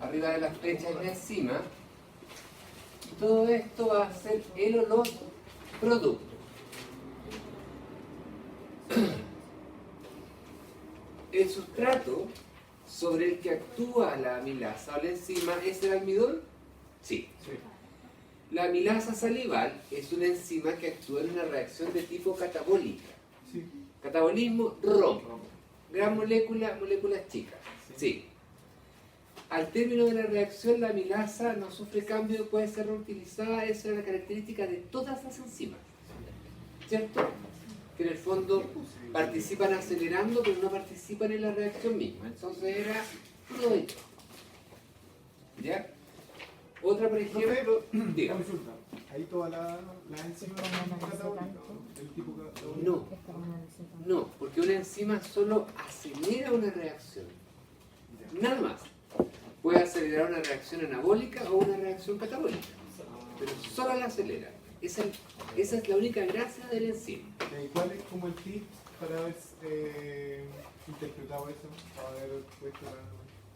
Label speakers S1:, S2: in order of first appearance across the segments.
S1: arriba de las flechas es la enzima, y todo esto va a ser el o los productos. El sustrato sobre el que actúa la amilasa o la enzima es el almidón. Sí. La amilasa salival es una enzima que actúa en una reacción de tipo catabólica.
S2: Sí.
S1: Catabolismo, rompo. Gran molécula, moléculas chicas. Sí. Al término de la reacción, la amilasa no sufre cambio, puede ser reutilizada. Esa es la característica de todas las enzimas. ¿Cierto? Que en el fondo participan acelerando, pero no participan en la reacción misma. Entonces era todo esto. ¿Ya? Otra, por ejemplo, diga.
S2: Consulta. Ahí todas las enzimas catabólicas, el tipo catabólico.
S1: No, no, porque una enzima solo acelera una reacción. Nada más. Puede acelerar una reacción anabólica o una reacción catabólica, pero solo la acelera. Esa es la única gracia de la enzima.
S2: ¿Y cuál es como el tip para haber interpretado eso? Para haber puesto la...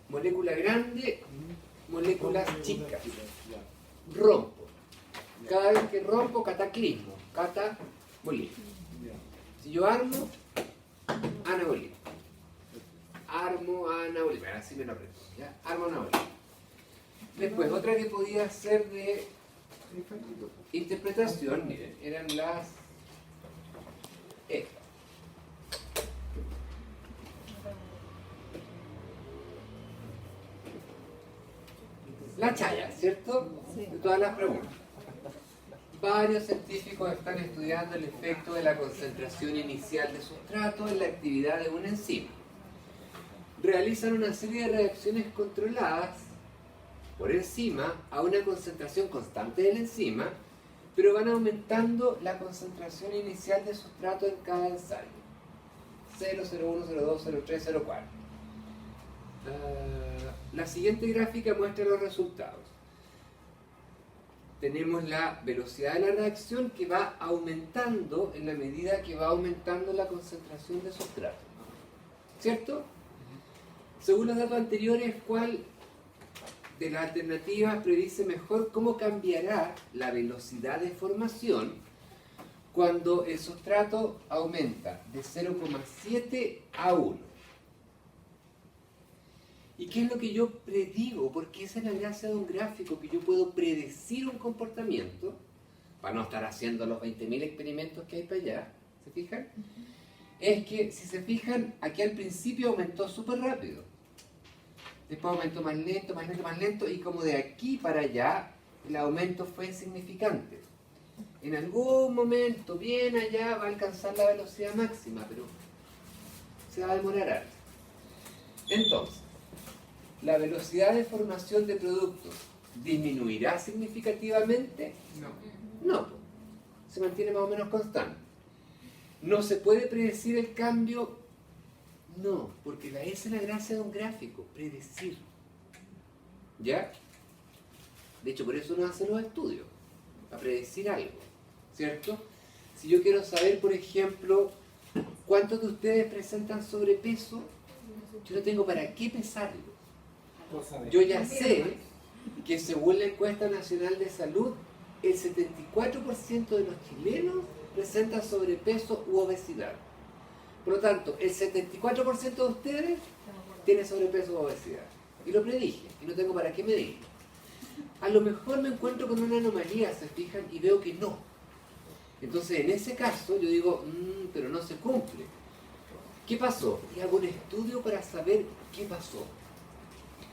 S1: Molécula grande, moléculas chicas.
S2: Ya.
S1: Rompo. Cada vez que rompo, cataclismo. Catabolismo.
S2: Ya.
S1: Si yo armo, anabolismo. Armo, anabolismo. Ahora sí me lo aprendo. ¿Ya? Armo, anabolismo. Después, otra que podía ser de interpretación, miren, eran las estas. La chaya, ¿cierto? De todas las preguntas. Varios científicos están estudiando el efecto de la concentración inicial de sustrato en la actividad de una enzima. Realizan una serie de reacciones controladas por enzima a una concentración constante de la enzima, pero van aumentando la concentración inicial de sustrato en cada ensayo. 0, 0,1, 0,2, 0,3, 0,4. La siguiente gráfica muestra los resultados. Tenemos la velocidad de la reacción que va aumentando en la medida que va aumentando la concentración de sustrato. ¿Cierto? Según los datos anteriores, ¿cuál de las alternativas predice mejor cómo cambiará la velocidad de formación cuando el sustrato aumenta de 0,7 a 1? ¿Y qué es lo que yo predigo? Porque esa es la gracia de un gráfico, que yo puedo predecir un comportamiento, para no estar haciendo los 20.000 experimentos que hay para allá, ¿se fijan? Es que, si se fijan, aquí al principio aumentó súper rápido. Después aumentó más lento, más lento, más lento, y como de aquí para allá, el aumento fue insignificante. En algún momento, bien allá, va a alcanzar la velocidad máxima, pero se va a demorar algo. Entonces, ¿la velocidad de formación de productos disminuirá significativamente?
S2: No.
S1: No, se mantiene más o menos constante. ¿No se puede predecir el cambio? No, porque esa es la gracia de un gráfico, predecir. ¿Ya? De hecho, por eso uno hace los estudios, para predecir algo, ¿cierto? Si yo quiero saber, por ejemplo, cuántos de ustedes presentan sobrepeso, yo no tengo para qué pesarlo. Yo ya sé que según la encuesta nacional de salud, el 74% de los chilenos presenta sobrepeso u obesidad. Por lo tanto, el 74% de ustedes tiene sobrepeso u obesidad. Y lo predije, y no tengo para qué medirlo. A lo mejor me encuentro con una anomalía, se fijan, y veo que no. Entonces, en ese caso, yo digo, pero no se cumple. ¿Qué pasó? Y hago un estudio para saber qué pasó.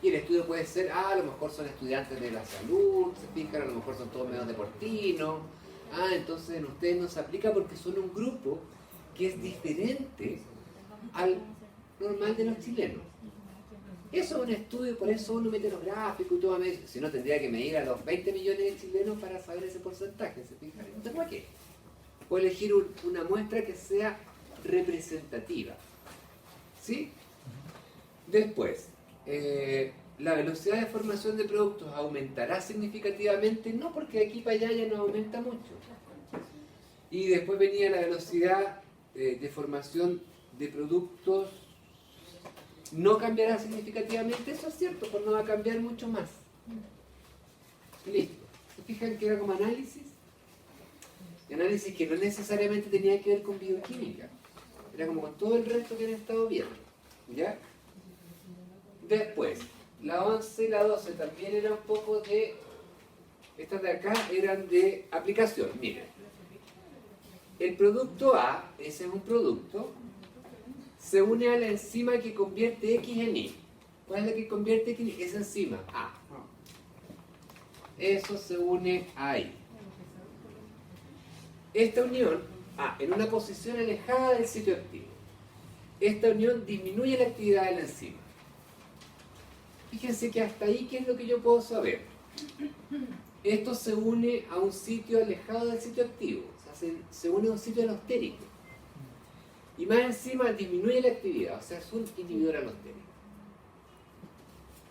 S1: Y el estudio puede ser, a lo mejor son estudiantes de la salud, se fijan, a lo mejor son todos medios deportivos. Entonces en ustedes no se aplica porque son un grupo que es diferente al normal de los chilenos. Eso es un estudio, por eso uno mete los gráficos y todo. Si no, tendría que medir a los 20 millones de chilenos para saber ese porcentaje, ¿se fijan? Entonces, ¿para qué? Puedo elegir una muestra que sea representativa. ¿Sí? Después, la velocidad de formación de productos aumentará significativamente, no, porque de aquí para allá ya no aumenta mucho. Y después venía la velocidad de formación de productos no cambiará significativamente, eso es cierto, pues no va a cambiar mucho más. Listo. ¿Se fijan que era como análisis? Y análisis que no necesariamente tenía que ver con bioquímica. Era como con todo el resto que han estado viendo. ¿Ya? Después, la 11 y la 12 también eran un poco de... Estas de acá eran de aplicación. Miren. El producto A, ese es un producto, se une a la enzima que convierte X en Y. ¿Cuál es la que convierte X en Y? Esa enzima, A. Eso se une ahí. Esta unión, en una posición alejada del sitio activo. Esta unión disminuye la actividad de la enzima. Fíjense que hasta ahí, ¿qué es lo que yo puedo saber? Esto se une a un sitio alejado del sitio activo. O sea, se une a un sitio alostérico. Y más encima disminuye la actividad. O sea, es un inhibidor alostérico.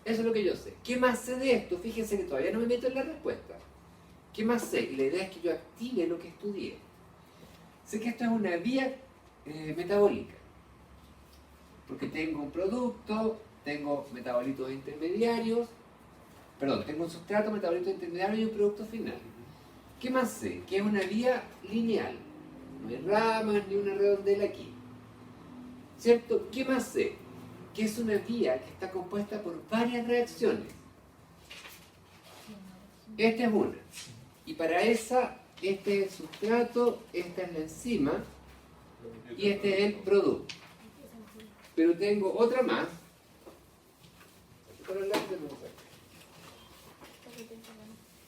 S1: Eso es lo que yo sé. ¿Qué más sé de esto? Fíjense que todavía no me meto en la respuesta. ¿Qué más sé? Y la idea es que yo active lo que estudié. Sé que esto es una vía metabólica. Porque tengo un producto, tengo metabolitos intermediarios, tengo un sustrato, metabolitos intermediarios y un producto final. ¿Qué más sé? Que es una vía lineal. No hay ramas ni una redondela aquí. ¿Cierto? ¿Qué más sé? Que es una vía que está compuesta por varias reacciones. Esta es una. Y para esa, este es el sustrato, esta es la enzima y este es el producto. Pero tengo otra más.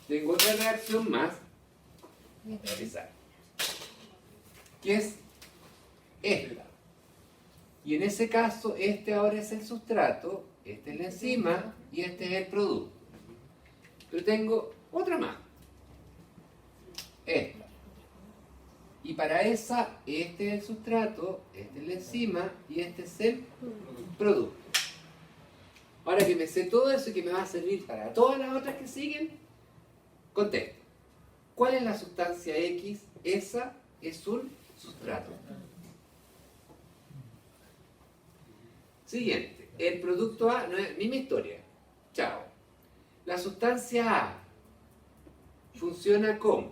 S1: Tengo otra reacción más, que es esta. Y en ese caso, este ahora es el sustrato, este es la enzima y este es el producto. Pero tengo otra más, esta. Y para esa, este es el sustrato, este es la enzima y este es el producto. Ahora que me sé todo eso y que me va a servir para todas las otras que siguen, contesto. ¿Cuál es la sustancia X? Esa es un sustrato. Siguiente. El producto A no es misma historia. Chao. La sustancia A funciona como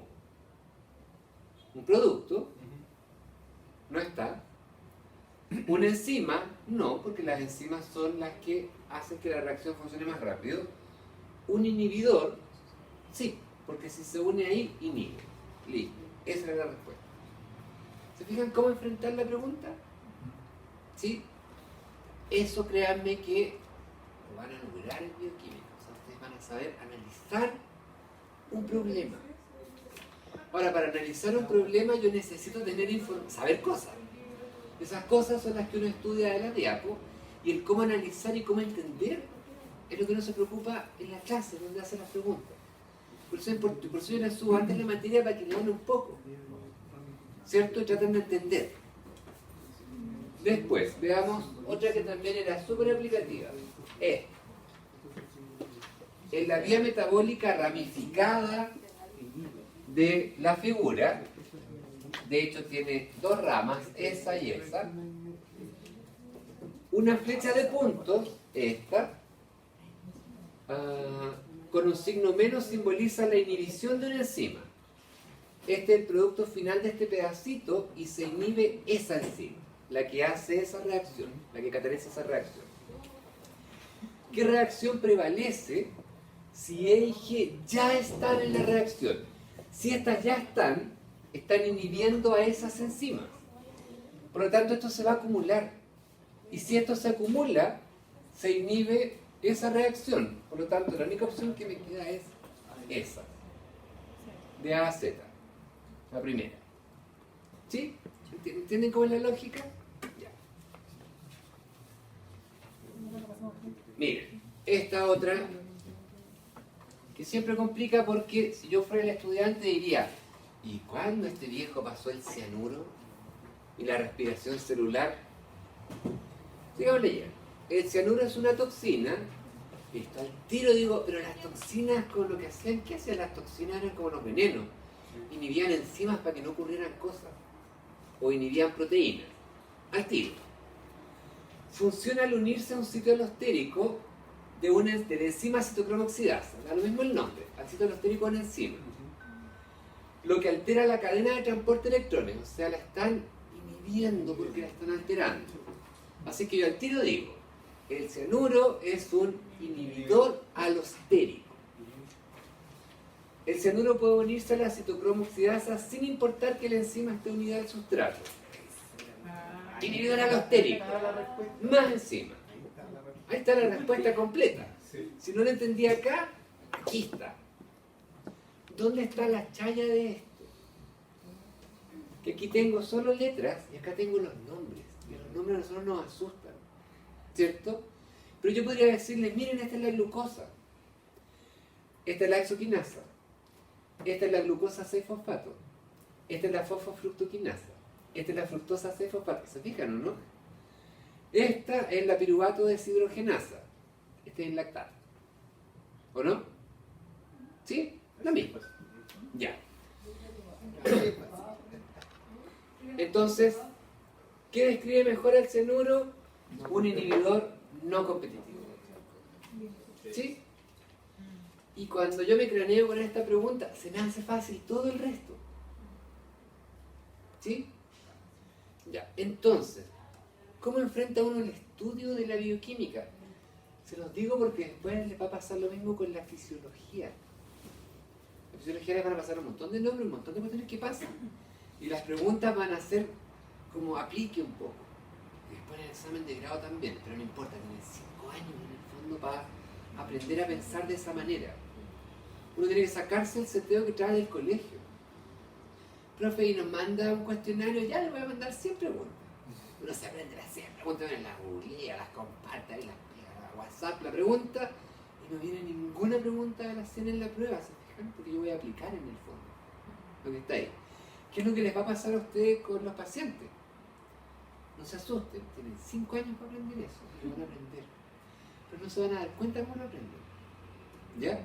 S1: un producto. No está. Una enzima, no, porque las enzimas son las que hacen que la reacción funcione más rápido. Un inhibidor, sí, porque si se une ahí, inhibe. Listo, esa es la respuesta. ¿Se fijan cómo enfrentar la pregunta? ¿Sí? Eso créanme que lo van a lograr en bioquímica. O sea, ustedes van a saber analizar un problema. Ahora, para analizar un problema yo necesito tener saber cosas. Esas cosas son las que uno estudia de la diapo, y el cómo analizar y cómo entender es lo que uno se preocupa en la clase, donde hace las preguntas. Por eso yo les subo antes la materia para que lean un poco, ¿cierto? Y traten de entender. Después, veamos otra que también era súper aplicativa. En la vía metabólica ramificada de la figura, de hecho tiene dos ramas, esa y esa. Una flecha de puntos, esta, con un signo menos simboliza la inhibición de una enzima. Este es el producto final de este pedacito y se inhibe esa enzima, la que hace esa reacción, la que cataliza esa reacción. ¿Qué reacción prevalece si E y G ya están en la reacción? Si estas ya están inhibiendo a esas enzimas. Por lo tanto, esto se va a acumular. Y si esto se acumula, se inhibe esa reacción. Por lo tanto, la única opción que me queda es esa. De A a Z. La primera. ¿Sí? ¿Entienden cómo es la lógica? Ya. Miren, esta otra, que siempre complica porque si yo fuera el estudiante diría, ¿y cuándo este viejo pasó el cianuro y la respiración celular? Sigamos leyendo. El cianuro es una toxina. Listo, al tiro digo, pero las toxinas con lo que hacían, ¿qué hacían las toxinas? Eran como los venenos. Inhibían enzimas para que no ocurrieran cosas. O inhibían proteínas. Al tiro. funciona al unirse a un sitio alostérico de la enzima citocromo oxidasa. Da lo mismo el nombre, al sitio alostérico de una enzima. Lo que altera la cadena de transporte de electrones, o sea, la están inhibiendo porque la están alterando. Así que yo al tiro digo, el cianuro es un inhibidor alostérico. El cianuro puede unirse a la citocromo oxidasa sin importar que la enzima esté unida al sustrato. Inhibidor alostérico. Más enzima. Ahí está la respuesta completa. Si no la entendí acá, aquí está. ¿Dónde está la chaya de esto? Que aquí tengo solo letras y acá tengo los nombres. Y los nombres a nosotros nos asustan. ¿Cierto? Pero yo podría decirles, miren, esta es la glucosa. Esta es la exoquinasa. Esta es la glucosa 6-fosfato. Esta es la fosfofructoquinasa. Esta es la fructosa 6-fosfato. ¿Se fijan o no? Esta es la piruvato deshidrogenasa. Este es el lactato. ¿O no? ¿Sí? Lo mismo. Ya. Entonces, ¿qué describe mejor al cianuro? Un inhibidor no competitivo. ¿Sí? Y cuando yo me craneo con esta pregunta, se me hace fácil todo el resto. ¿Sí? Ya. Entonces, ¿cómo enfrenta uno el estudio de la bioquímica? Se los digo porque después les va a pasar lo mismo con la fisiología. La fisiología les van a pasar un montón de nombres, un montón de cuestiones que pasan. Y las preguntas van a ser como aplique un poco. Y después en el examen de grado también, pero no importa, tienen 5 años en el fondo para aprender a pensar de esa manera. Uno tiene que sacarse el seteo que trae del colegio. Profe, y nos manda un cuestionario, ya le voy a mandar 100 preguntas. Uno se aprende las 100 preguntas, las googlea, las comparta, y las pega a WhatsApp, la pregunta, y no viene ninguna pregunta de las 100 en la prueba, ¿se fijan? Porque yo voy a aplicar en el fondo lo que está ahí. ¿Qué es lo que les va a pasar a ustedes con los pacientes? No se asusten, tienen 5 años para aprender eso, y lo van a aprender. Pero no se van a dar cuenta cómo lo aprenden. ¿Ya?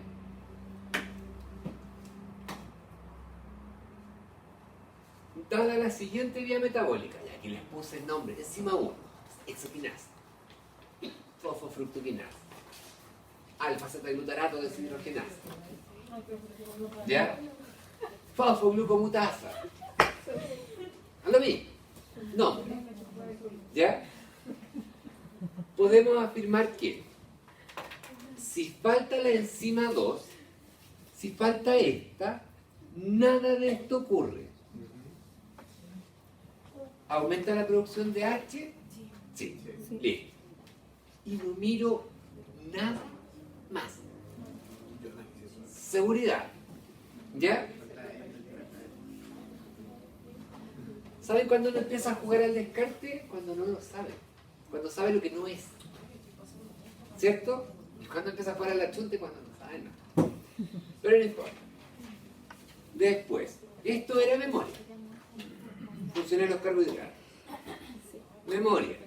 S1: Dada la siguiente vía metabólica, y aquí les puse el nombre, enzima 1, exoquinasa, fosfofructoquinasa, alfa-cetoglutarato deshidrogenasa, ¿ya? Fosfoglucomutasa, a lo mismo, nombre, ¿ya? Podemos afirmar que si falta la enzima 2, si falta esta, nada de esto ocurre. ¿Aumenta la producción de H? Sí. Listo. Y no miro nada más. Seguridad. ¿Ya? ¿Saben cuándo uno empieza a jugar al descarte? Cuando no lo sabe. Cuando sabe lo que no es. ¿Cierto? Y cuando empieza a jugar al achunte, cuando no sabe nada. Pero no importa. Después, esto era memoria. Funcionan los carbohidratos. Memoria.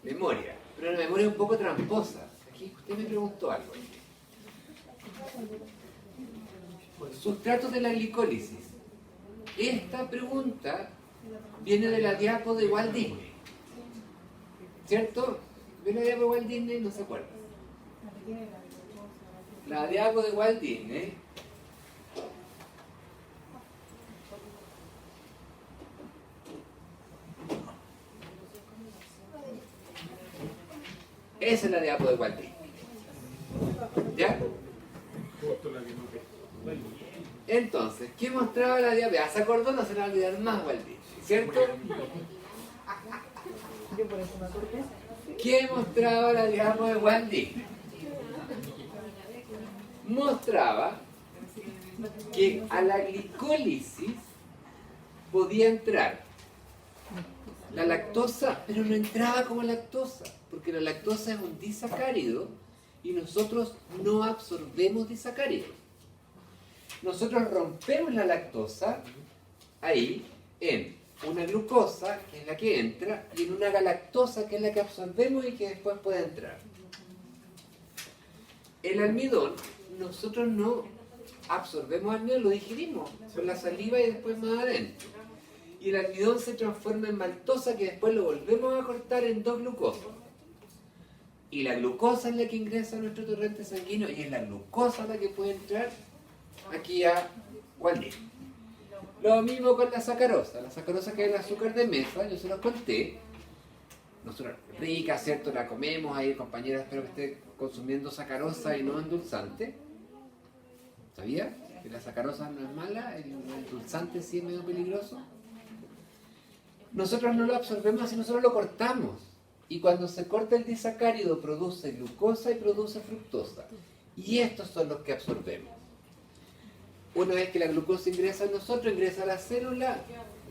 S1: Memoria. Pero la memoria es un poco tramposa. Aquí usted me preguntó algo. Sustratos de la glicólisis. Esta pregunta viene de la diapo de Walt Disney. ¿Cierto? ¿Ve la diapo de Walt Disney? No se acuerda. La diapo de Walt Disney. Esa es la diapo de Walt Disney. ¿Ya? Entonces, ¿qué mostraba la diapo? ¿Se acordó? No se le va a olvidar más Walt Disney, ¿cierto? ¿Qué mostraba la diapo de Walt Disney? Mostraba que a la glicólisis podía entrar la lactosa, pero no entraba como lactosa, porque la lactosa es un disacárido y nosotros no absorbemos disacáridos. Nosotros rompemos la lactosa ahí en una glucosa, que es la que entra, y en una galactosa, que es la que absorbemos y que después puede entrar. El almidón, nosotros no absorbemos almidón, lo digerimos con la saliva y después más adentro. y el almidón se transforma en maltosa que después lo volvemos a cortar en 2-glucosa. Y la glucosa es la que ingresa a nuestro torrente sanguíneo y es la glucosa la que puede entrar aquí a Waldín. Lo mismo con la sacarosa. La sacarosa, que es el azúcar de mesa, yo se los conté. Nosotros, rica, ¿cierto? La comemos ahí, compañeras, espero que esté consumiendo sacarosa y no endulzante. ¿Sabía? Que la sacarosa no es mala, el endulzante sí es medio peligroso. Nosotros no lo absorbemos, sino nosotros lo cortamos. Y cuando se corta el disacárido produce glucosa y produce fructosa. Y estos son los que absorbemos. Una vez que la glucosa ingresa a nosotros, ingresa a la célula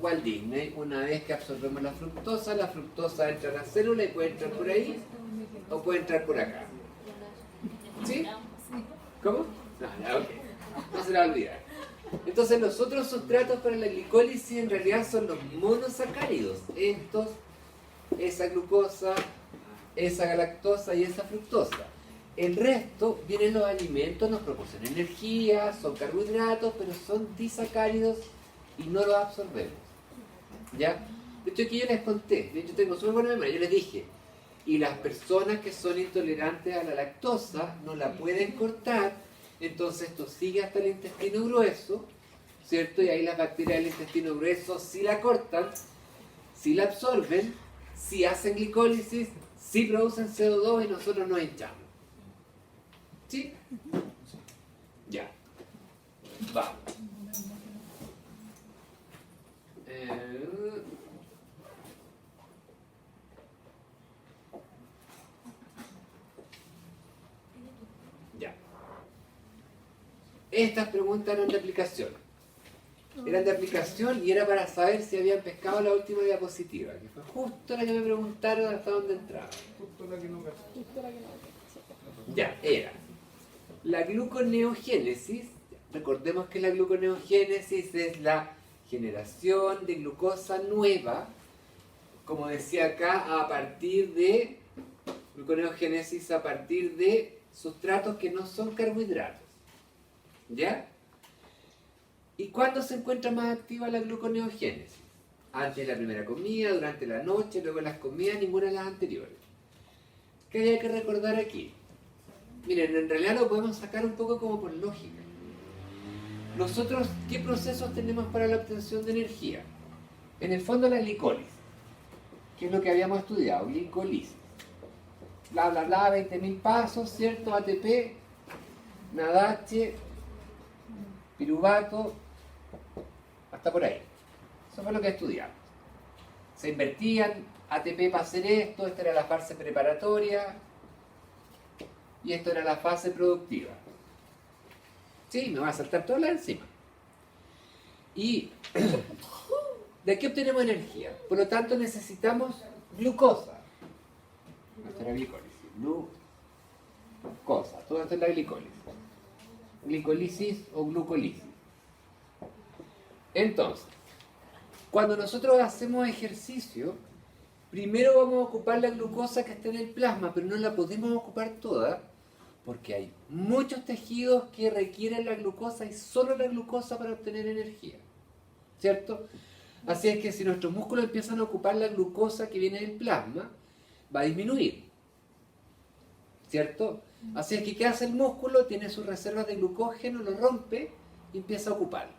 S1: Walt Disney. Una vez que absorbemos la fructosa entra a la célula y puede entrar por ahí o puede entrar por acá. ¿Sí? ¿Cómo? No, ya, ok. No se la va a olvidar. Entonces los otros sustratos para la glicólisis en realidad son los monosacáridos. Estos, esa glucosa, esa galactosa y esa fructosa. El resto vienen los alimentos, nos proporcionan energía, son carbohidratos, pero son disacáridos y no los absorbemos. ¿Ya? De hecho aquí yo les conté, de hecho tengo súper buena memoria, yo les dije, y las personas que son intolerantes a la lactosa no la pueden cortar, entonces esto sigue hasta el intestino grueso, ¿cierto? Y ahí las bacterias del intestino grueso sí la cortan, sí la absorben, sí hacen glicólisis, sí producen CO2 y nosotros nos hinchamos. ¿Sí? Ya. Vamos. Ya. Estas preguntas eran de aplicación. Eran de aplicación y era para saber si habían pescado la última diapositiva, que fue justo la que me preguntaron hasta dónde entraba.
S2: Justo la que no pesco.
S1: Ya, era la gluconeogénesis. Recordemos que la gluconeogénesis es la generación de glucosa nueva, como decía acá, a partir de gluconeogénesis a partir de sustratos que no son carbohidratos. ¿Ya? ¿Y cuándo se encuentra más activa la gluconeogénesis? Antes de la primera comida, durante la noche, luego de las comidas, ninguna de las anteriores. ¿Qué hay que recordar aquí? Miren, en realidad lo podemos sacar un poco como por lógica. Nosotros, ¿qué procesos tenemos para la obtención de energía? En el fondo la glicólisis, que es lo que habíamos estudiado, glicólisis. Bla, bla, bla, 20.000 pasos, ¿cierto? ATP, NADH, piruvato, hasta por ahí. Eso fue lo que estudiamos. Se invertían ATP para hacer esto, esta era la fase preparatoria y esto era la fase productiva. Sí, me va a saltar toda la encima. Y ¿de aquí obtenemos energía? Por lo tanto necesitamos glucosa. Esto era glicólisis. Glucosa. Todo esto es la glicólisis. Glicolisis o glucolisis. Entonces, cuando nosotros hacemos ejercicio, primero vamos a ocupar la glucosa que está en el plasma, pero no la podemos ocupar toda, porque hay muchos tejidos que requieren la glucosa y solo la glucosa para obtener energía. ¿Cierto? Así es que si nuestros músculos empiezan a ocupar la glucosa que viene del plasma, va a disminuir. ¿Cierto? Así es que ¿qué hace el músculo? Tiene sus reservas de glucógeno, lo rompe y empieza a ocuparlo.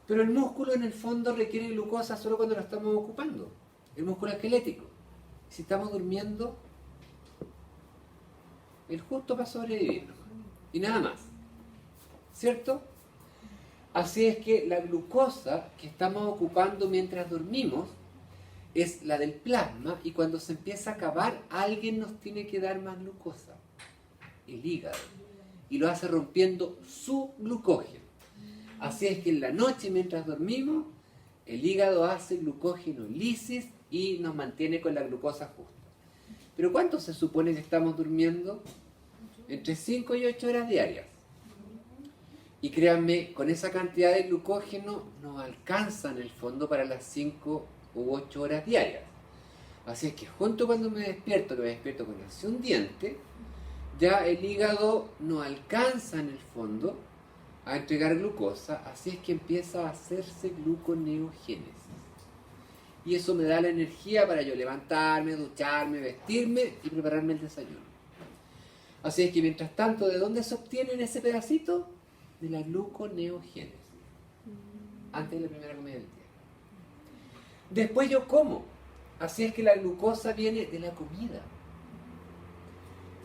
S1: Pero el músculo en el fondo requiere glucosa solo cuando lo estamos ocupando. El músculo esquelético. Si estamos durmiendo, el justo para sobrevivir. Y nada más. ¿Cierto? Así es que la glucosa que estamos ocupando mientras dormimos es la del plasma y cuando se empieza a acabar, alguien nos tiene que dar más glucosa. El hígado. Y lo hace rompiendo su glucógeno. Así es que en la noche mientras dormimos, el hígado hace glucogenolisis y nos mantiene con la glucosa justa. ¿Pero cuánto se supone que estamos durmiendo? Entre 5 y 8 horas diarias. Y créanme, con esa cantidad de glucógeno nos alcanza en el fondo para las 5 u 8 horas diarias. Así es que junto cuando me despierto, con así un diente, ya el hígado no alcanza en el fondo a entregar glucosa, así es que empieza a hacerse gluconeogénesis. Y eso me da la energía para yo levantarme, ducharme, vestirme y prepararme el desayuno. Así es que mientras tanto, ¿de dónde se obtiene ese pedacito? De la gluconeogénesis. Antes de la primera comida del día. Después yo como. Así es que la glucosa viene de la comida.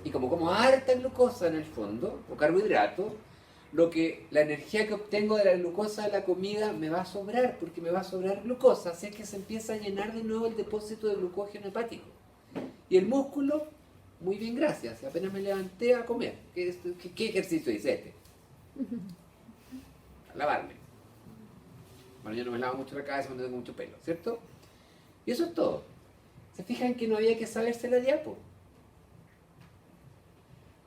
S1: Y como harta glucosa en el fondo, o carbohidrato, la energía que obtengo de la glucosa de la comida me va a sobrar, porque me va a sobrar glucosa, así es que se empieza a llenar de nuevo el depósito de glucógeno hepático. Y el músculo, muy bien, gracias, apenas me levanté a comer. ¿Qué ejercicio hice este? A lavarme. Bueno, yo no me lavo mucho la cabeza cuando tengo mucho pelo, ¿cierto? Y eso es todo. ¿Se fijan que no había que saberse la diapo?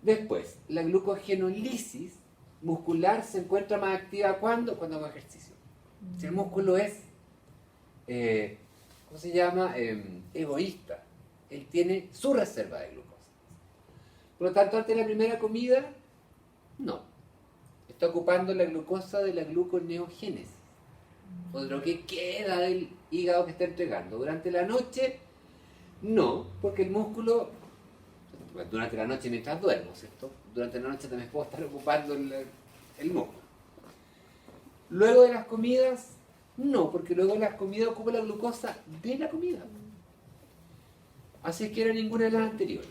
S1: Después, la glucogenolisis muscular se encuentra más activa ¿cuándo? Cuando hago ejercicio. Si el músculo es, ¿cómo se llama? Egoísta. Él tiene su reserva de glucosa. Por lo tanto, antes de la primera comida, no. Está ocupando la glucosa de la gluconeogénesis. O de lo que queda del hígado que está entregando. Durante la noche, no, porque el músculo, durante la noche mientras duermo, ¿cierto? Durante la noche también puedo estar ocupando el músculo. Luego de las comidas, no, porque luego de las comidas ocupo la glucosa de la comida. Así es que era ninguna de las anteriores.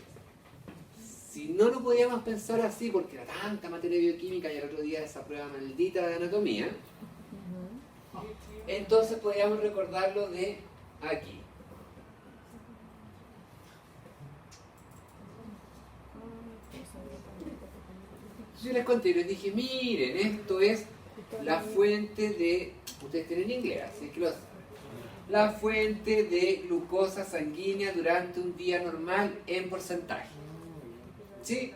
S1: Si no lo podíamos pensar así, porque era tanta materia bioquímica y el otro día esa prueba maldita de anatomía, entonces podíamos recordarlo de aquí. Yo les conté y les dije, miren, esto es la fuente de, ustedes tienen inglés, así que la fuente de glucosa sanguínea durante un día normal en porcentaje. ¿Sí?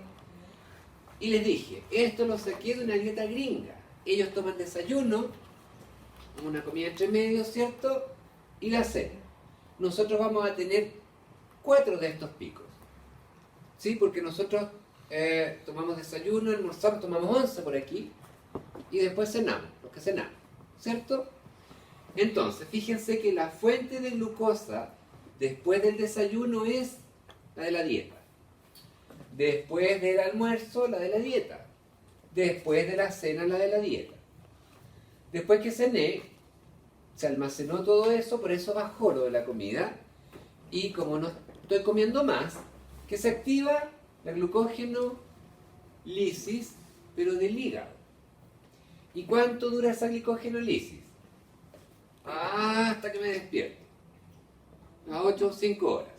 S1: Y les dije, esto lo saqué de una dieta gringa. Ellos toman desayuno, una comida entre medio, ¿cierto? Y la cena. Nosotros vamos a tener 4 de estos picos. ¿Sí? Porque nosotros tomamos desayuno, almorzamos, tomamos 11 por aquí y después cenamos, lo que cenamos, ¿cierto? Entonces, fíjense que la fuente de glucosa después del desayuno es la de la dieta. Después del almuerzo, la de la dieta. Después de la cena, la de la dieta. Después que cené, se almacenó todo eso, por eso bajó lo de la comida. Y como no estoy comiendo más, que se activa la glucógenolisis, pero del hígado. ¿Y cuánto dura esa glucogenolisis? Hasta que me despierto. A 8 o 5 horas.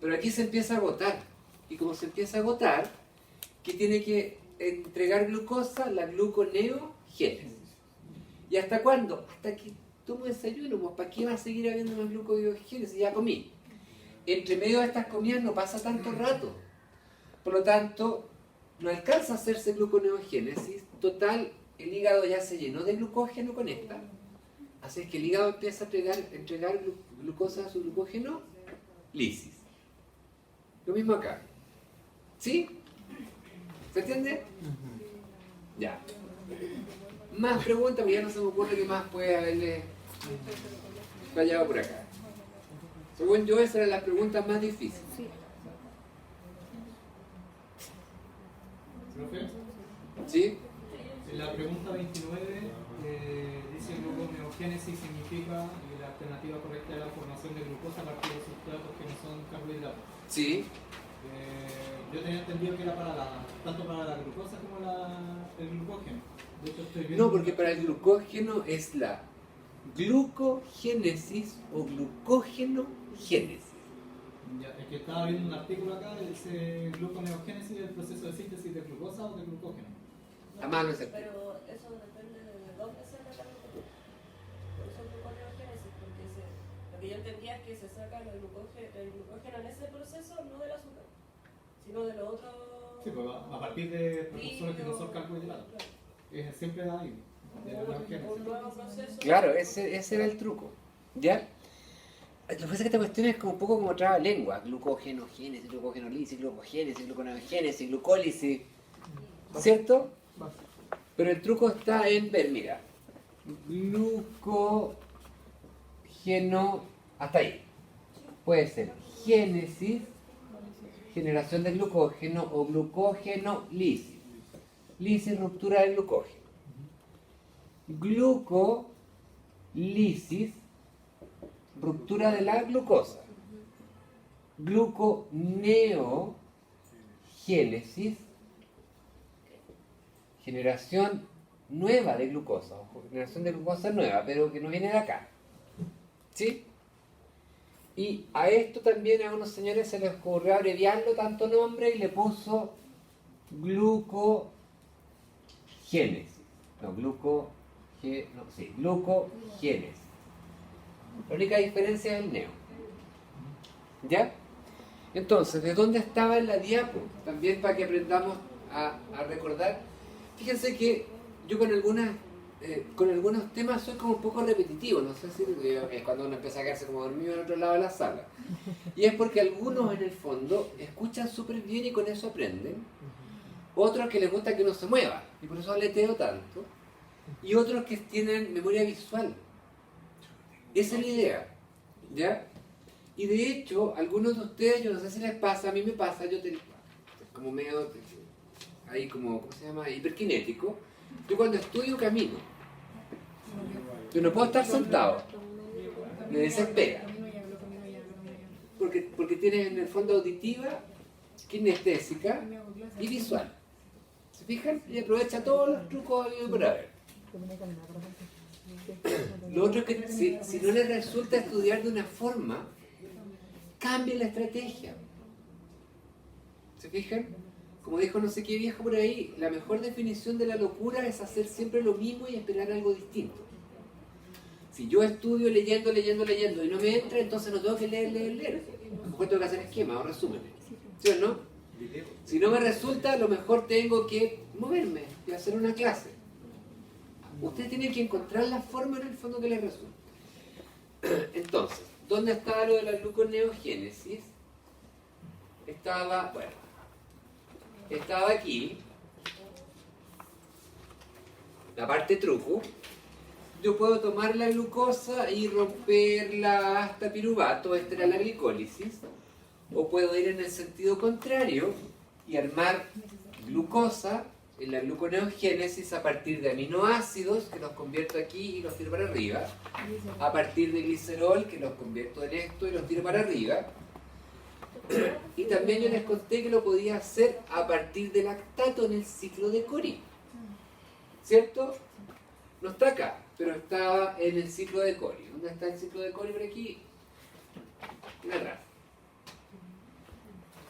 S1: Pero aquí se empieza a agotar. Y como se empieza a agotar, ¿qué tiene que entregar glucosa? La gluconeogénesis. ¿Y hasta cuándo? Hasta que tomo desayuno. Pues, ¿para qué va a seguir habiendo más gluconeogénesis? Ya comí. Entre medio de estas comidas no pasa tanto rato. Por lo tanto, no alcanza a hacerse gluconeogénesis. Total, el hígado ya se llenó de glucógeno con esta. Así es que el hígado empieza a entregar glucosa a su glucogenolisis. Lo mismo acá. ¿Sí? ¿Se entiende? Ya. Más preguntas, porque ya no se me ocurre que más puede haberle fallado por acá. Según yo, esas eran las preguntas más difíciles.
S3: Sí.
S2: ¿Profe?
S1: ¿Sí?
S2: En la pregunta 29 dice gluconeogénesis significa la alternativa correcta de la formación de glucosa a partir de sustratos que no son carbohidratos.
S1: Sí.
S2: Yo tenía entendido que era tanto para la glucosa como el glucógeno. De hecho, estoy viendo...
S1: No, porque para el glucógeno es la glucogénesis o glucógenogénesis.
S2: Ya, es que estaba viendo un artículo acá que dice gluconeogénesis es el proceso de síntesis de glucosa o de glucógeno.
S1: A mano es el
S4: Pero eso depende de dónde se saca el glucógeno. Por eso gluconeogénesis, porque lo que yo entendía es que se saca el glucógeno en ese proceso, no del azúcar, sino de los otros.
S2: Sí, pues a partir de precursores que no son carbohidratos. Siempre da ahí. De la neogénesis.
S4: Un nuevo proceso.
S1: Claro, ese era el truco. ¿Ya? Lo que pasa es que esta cuestión es como un poco como traba lengua. Glucogenogénesis, glucogenolisis, glucogénesis, gluconeogénesis, glucólisis. ¿Cierto? Pero el truco está en ver, mira, glucógeno, hasta ahí. Puede ser génesis, generación de glucógeno, o glucógeno lisis. Lisis, ruptura del glucógeno. Glucolisis, ruptura de la glucosa. Gluconeogénesis, generación nueva de glucosa, o generación de glucosa nueva, pero que no viene de acá. ¿Sí? Y a esto también a unos señores se les ocurrió abreviarlo tanto nombre y le puso glucogénesis. No, glucogénesis. La única diferencia es el neo. ¿Ya? Entonces, ¿de dónde estaba en la diapo? También para que aprendamos a recordar. Fíjense que yo con algunos temas soy como un poco repetitivo, no sé si es cuando uno empieza a quedarse como dormido en otro lado de la sala. Y es porque algunos en el fondo escuchan súper bien y con eso aprenden. Otros que les gusta que uno se mueva, y por eso aleteo tanto. Y otros que tienen memoria visual. Esa es la idea, ¿ya? Y de hecho, algunos de ustedes, yo no sé si les pasa, a mí me pasa, como medio, ahí como, ¿cómo se llama? Hiperkinético. Yo cuando estudio camino. Yo no puedo estar sentado. Me desespera. Porque tienes en el fondo auditiva, kinestésica y visual. ¿Se fijan? Y aprovecha todos los trucos habidos por haber. Lo otro es que si no les resulta estudiar de una forma, cambien la estrategia. ¿Se fijan? Como dijo no sé qué viejo por ahí, la mejor definición de la locura es hacer siempre lo mismo y esperar algo distinto. Si yo estudio leyendo y no me entra, entonces no tengo que leer. A lo mejor tengo que hacer esquemas o resúmenes. ¿Sí o no? Si no me resulta, a lo mejor tengo que moverme y hacer una clase. Ustedes tienen que encontrar la forma en el fondo que les resulte. Entonces, ¿dónde estaba lo de la gluconeogénesis? Estaba aquí, la parte truco. Yo puedo tomar la glucosa y romperla hasta piruvato, esta era la glicólisis, o puedo ir en el sentido contrario y armar glucosa en la gluconeogénesis a partir de aminoácidos, que los convierto aquí y los tiro para arriba, a partir de glicerol, que los convierto en esto y los tiro para arriba. Y también yo les conté que lo podía hacer a partir de lactato en el ciclo de Cori. ¿Cierto? No está acá, pero estaba en el ciclo de Cori. ¿Dónde está el ciclo de Cori? Por aquí. Atrás.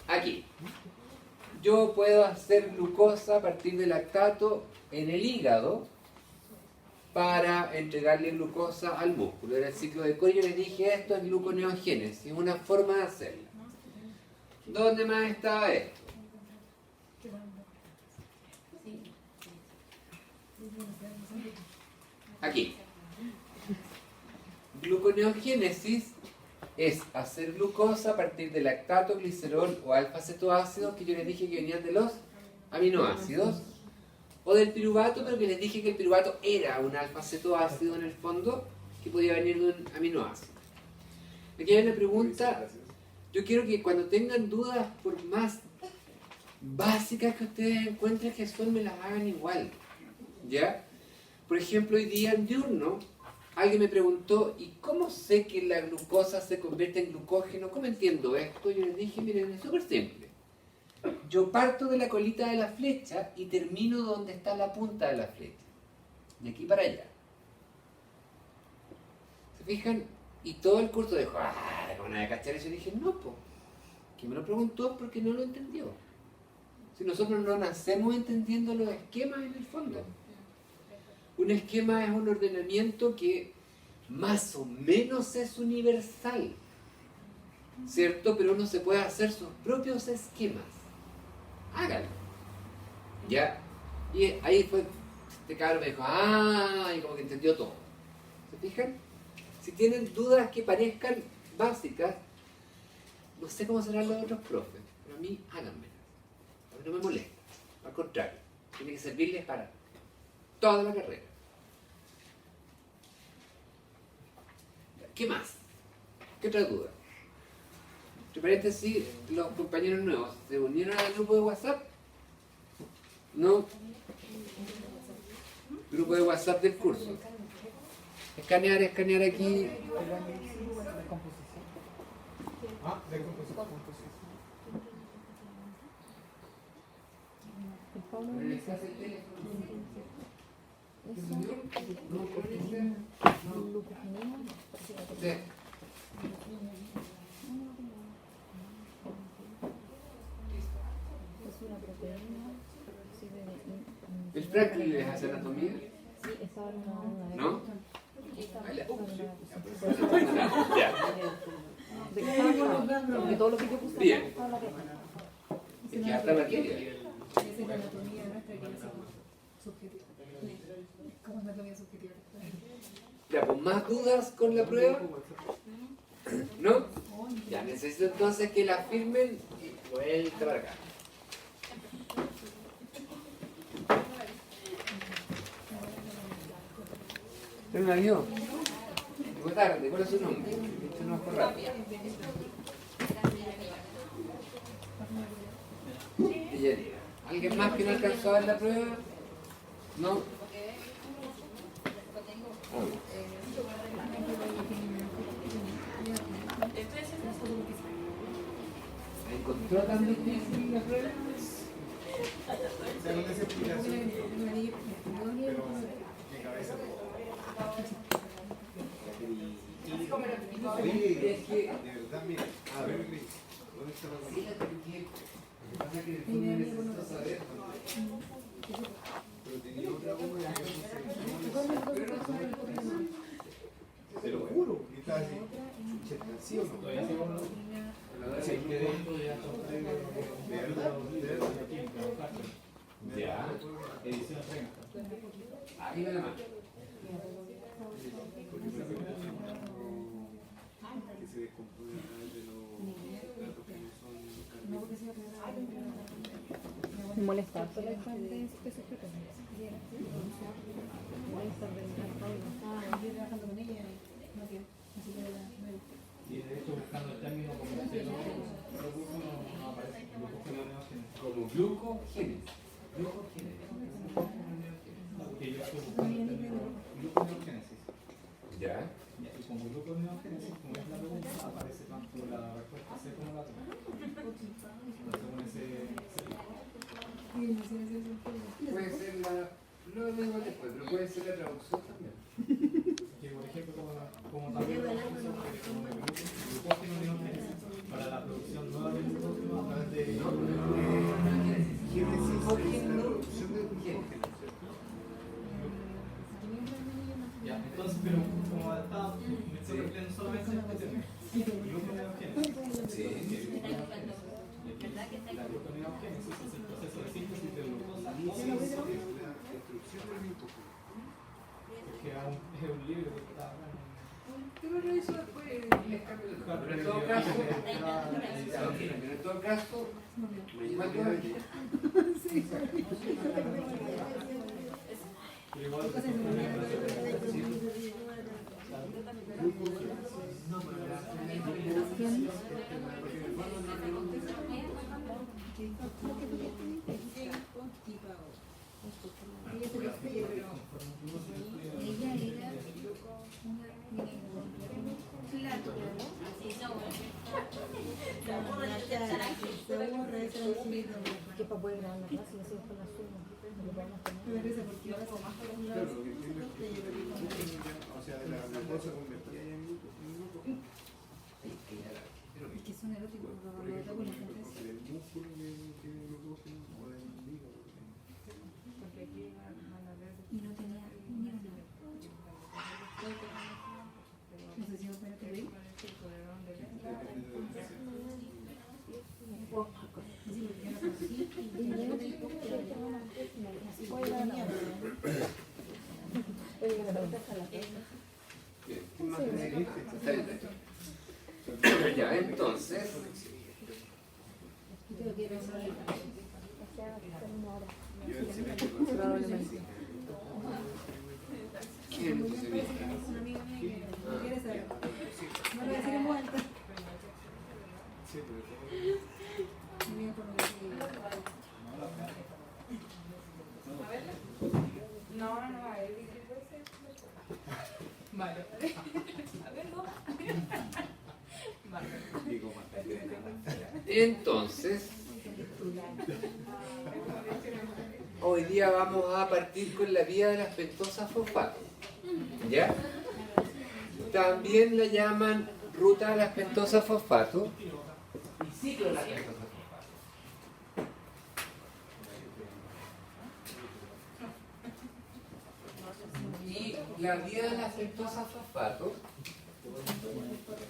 S1: Aquí. Yo puedo hacer glucosa a partir de lactato en el hígado para entregarle glucosa al músculo. Era el ciclo de Cori. Yo les dije, esto es gluconeogénesis, una forma de hacerla. ¿Dónde más estaba esto? Aquí. Gluconeogénesis es hacer glucosa a partir de lactato, glicerol o alfa-cetoácidos, que yo les dije que venían de los aminoácidos, o del piruvato, pero que les dije que el piruvato era un alfa-cetoácido en el fondo, que podía venir de un aminoácido. Aquí hay una pregunta. Yo quiero que cuando tengan dudas, por más básicas que ustedes encuentren que son, me las hagan igual. ¿Ya? Por ejemplo, hoy día en diurno, alguien me preguntó, ¿y cómo sé que la glucosa se convierte en glucógeno? ¿Cómo entiendo esto? Yo les dije, miren, es súper simple. Yo parto de la colita de la flecha y termino donde está la punta de la flecha. De aquí para allá. ¿Se fijan? Y todo el curso dijo, ¿cómo no voy a cachar eso? Y dije, no, po. Quien me lo preguntó porque no lo entendió. Si nosotros no nacemos entendiendo los esquemas en el fondo. Un esquema es un ordenamiento que más o menos es universal, ¿cierto? Pero uno se puede hacer sus propios esquemas. Hágalo. ¿Ya? Y ahí fue, este cabrón me dijo, y como que entendió todo. ¿Se fijan? Si tienen dudas que parezcan básicas, no sé cómo serán los otros profes, pero a mí háganmelas. A mí no me molesta. Al contrario, tiene que servirles para toda la carrera. ¿Qué más? ¿Qué otra duda? Entre paréntesis, los compañeros nuevos se unieron al grupo de WhatsApp. ¿No? Grupo de WhatsApp del curso. Escanear aquí.
S2: Ah, de composición.
S1: Sí. ¿El Franklin les hace anatomía? ¿No? Ya.
S3: Porque todo lo que yo puse
S1: Bien.
S3: acá, toda la regla.
S1: Es que harta materia.
S5: Esa es la anatomía nuestra que es subjetiva. ¿Cómo es la anatomía subjetiva?
S1: Ya, pues más dudas con la prueba. ¿No? Ya, necesito entonces que la firmen y vuelta para acá. ¿Usted no la vio? Llegó tarde, ¿cuál es su nombre? Este no es por rápido. Deyanira. ¿Alguien más que no alcanzó a ver la prueba? ¿No? ¿Encontró tan difícil la prueba?
S2: Según esa explicación,
S1: Es que...
S6: De verdad, mira, a ver, Gris, ¿dónde está la
S1: Sí, porque... Lo que pasa es que en el fondo necesito saber.
S6: Pero tenía otra bomba que
S1: Pero no sabe.
S6: te lo juro, que estaba así, ¿sí o no?
S2: todavía sigo hablando. Sí, que de esto ya son tres
S6: De verdad, de verdad.
S1: Ya.
S2: edición 30.
S1: Ahí me la mano.
S6: Que se descompone a través de los datos que no son
S3: Me molesta harto la fuente de sujeto. Molesta de
S5: Estoy trabajando con ella y no quiero. Así que
S2: Y de hecho, buscando el término como usted lo propuso, no aparece.
S1: Como glucogénesis. Glucogénesis.
S2: Porque yo estoy buscando el término gluconeogénesis.
S1: Ya.
S2: Y como gluconeogénesis, como es la pregunta, aparece tanto la respuesta C como la B. Según ese
S1: Puede ser la... No lo digo después, pero puede ser la traducción también.
S2: que, por ejemplo, como también lo puso como de glucógeno neogénesis para la producción nueva de glucógeno a través de
S6: génesis, es la producción de glucógeno.
S2: ya, entonces, pero como está, me estoy refiriendo solamente a este término, gluconeogénesis.
S1: Sí.
S2: La gluconeogénesis es el proceso de síntesis de glucosa
S6: Es la destrucción del glucógeno.
S2: que es un libro que está acá.
S1: Yo lo reviso después y les cambio el nombre. Pero en todo caso... Ya, ok, pero en todo caso... Igual que aquí.
S2: Pero igual,
S3: que para poder grabar la clase y así después la subo. Lo podemos tener.
S6: Claro, lo que entiendo es que, o sea, la glucosa convertida en glucógeno.
S5: Es que son eróticos, lo de con la gente.
S6: Porque del músculo que tiene glucógeno o del hígado.
S5: Y no tenía ni una. No sé si vos me lo
S1: Ya, entonces...
S6: Yo el semestre pasado,
S1: ¿Qué es glucosamina?
S5: Es una amiga mía que no quiere saber. No le voy a decir en voz alta. Mi amiga por lo que
S2: Vale.
S1: Entonces, hoy día vamos a partir con la vía de las pentosas fosfato. ¿Ya? También la llaman ruta de las pentosas fosfato y ciclo de las pentosas fosfato. Y la vía de las pentosas fosfato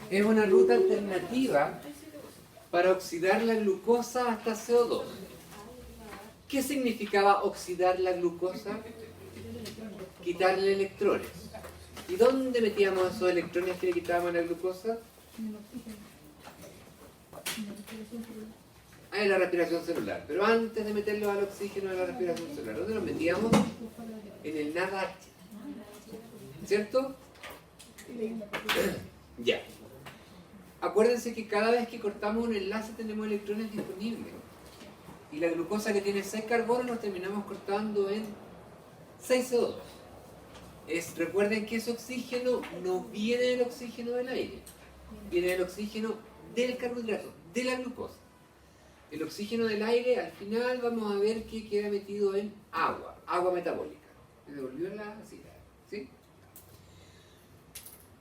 S1: es una ruta alternativa para oxidar la glucosa hasta CO2. ¿Qué significaba oxidar la glucosa? Quitarle electrones. ¿Y dónde metíamos esos electrones que le quitábamos a la glucosa? En la respiración celular. Pero antes de meterlos al oxígeno de la respiración celular, ¿dónde los metíamos? En el NADH. ¿Cierto? Ya. Acuérdense que cada vez que cortamos un enlace tenemos electrones disponibles. Y la glucosa que tiene 6 carbonos nos terminamos cortando en 6 CO2. Recuerden que ese oxígeno no viene del oxígeno del aire, viene del oxígeno del carbohidrato, de la glucosa. El oxígeno del aire, al final vamos a ver que queda metido en agua metabólica. ¿Me devolvió la cita? ¿Sí?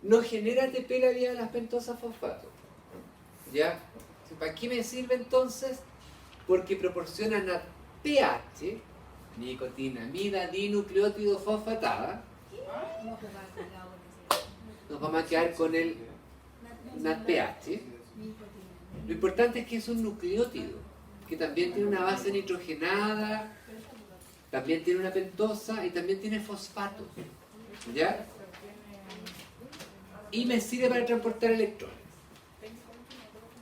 S1: No genera ATP la vía de las pentosas fosfato. ¿Ya? ¿Para qué me sirve entonces? Porque proporcionan pH, nicotinamida dinucleótido fosfatada. Nos vamos a quedar con el NADPH. Lo importante es que es un nucleótido, que también tiene una base nitrogenada, también tiene una pentosa y también tiene fosfato. ¿Ya? Y me sirve para transportar electrones.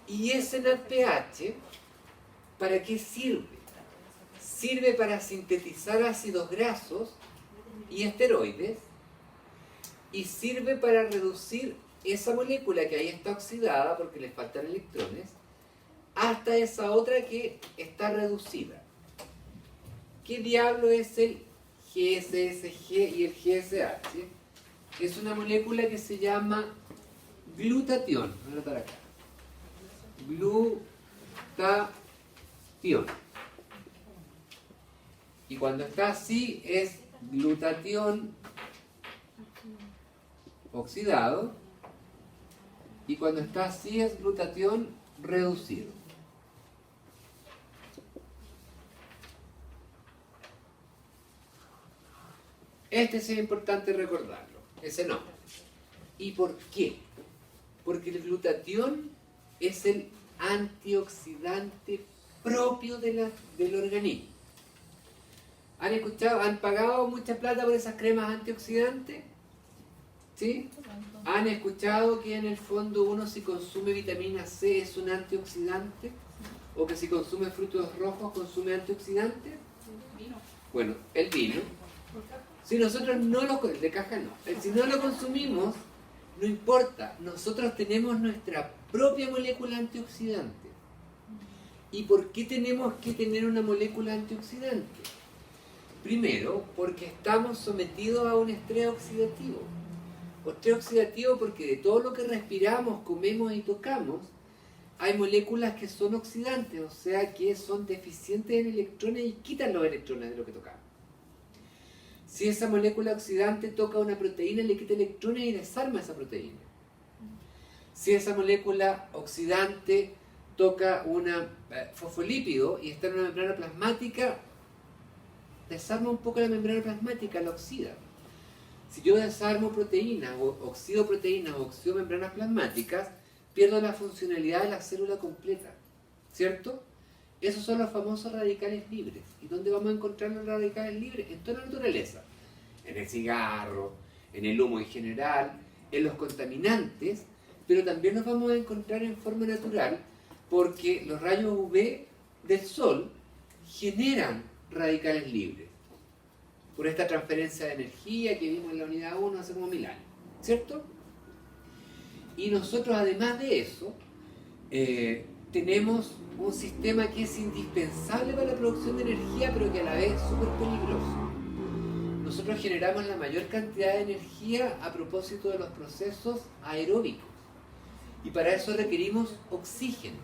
S1: Y ese NADPH, ¿para qué sirve? Sirve para sintetizar ácidos grasos y esteroides, y sirve para reducir esa molécula que ahí está oxidada porque le faltan electrones hasta esa otra que está reducida. ¿Qué diablo es el GSSG y el GSH? Es una molécula que se llama glutatión. Voy a anotar acá. Glutatión. Y cuando está así es glutatión oxidado, y cuando está así es glutatión reducido. Este sí es importante recordarlo, ese nombre. ¿Y por qué? Porque el glutatión es el antioxidante propio del organismo. ¿Han escuchado? ¿Han pagado mucha plata por esas cremas antioxidantes? ¿Sí? ¿Han escuchado que en el fondo uno si consume vitamina C es un antioxidante? ¿O que si consume frutos rojos consume antioxidantes? Bueno, el vino. Si nosotros no lo... de caja no. Si no lo consumimos, no importa. Nosotros tenemos nuestra propia molécula antioxidante. ¿Y por qué tenemos que tener una molécula antioxidante? Primero, porque estamos sometidos a un estrés oxidativo. Estrés oxidativo porque de todo lo que respiramos, comemos y tocamos, hay moléculas que son oxidantes, o sea que son deficientes en electrones y quitan los electrones de lo que tocamos. Si esa molécula oxidante toca una proteína, le quita electrones y desarma esa proteína. Si esa molécula oxidante toca un fosfolípido y está en una membrana plasmática, desarma un poco la membrana plasmática, la oxida. Si yo desarmo proteínas, o oxido proteínas, o oxido membranas plasmáticas, pierdo la funcionalidad de la célula completa, ¿cierto? Esos son los famosos radicales libres. ¿Y dónde vamos a encontrar los radicales libres? En toda la naturaleza. En el cigarro, en el humo en general, en los contaminantes, pero también los vamos a encontrar en forma natural porque los rayos UV del sol generan radicales libres. por esta transferencia de energía que vimos en la unidad 1 hace como 1000 años, ¿cierto? Y nosotros, además de eso, tenemos un sistema que es indispensable para la producción de energía, pero que a la vez es súper peligroso. Nosotros generamos la mayor cantidad de energía a propósito de los procesos aeróbicos. Y para eso requerimos oxígeno.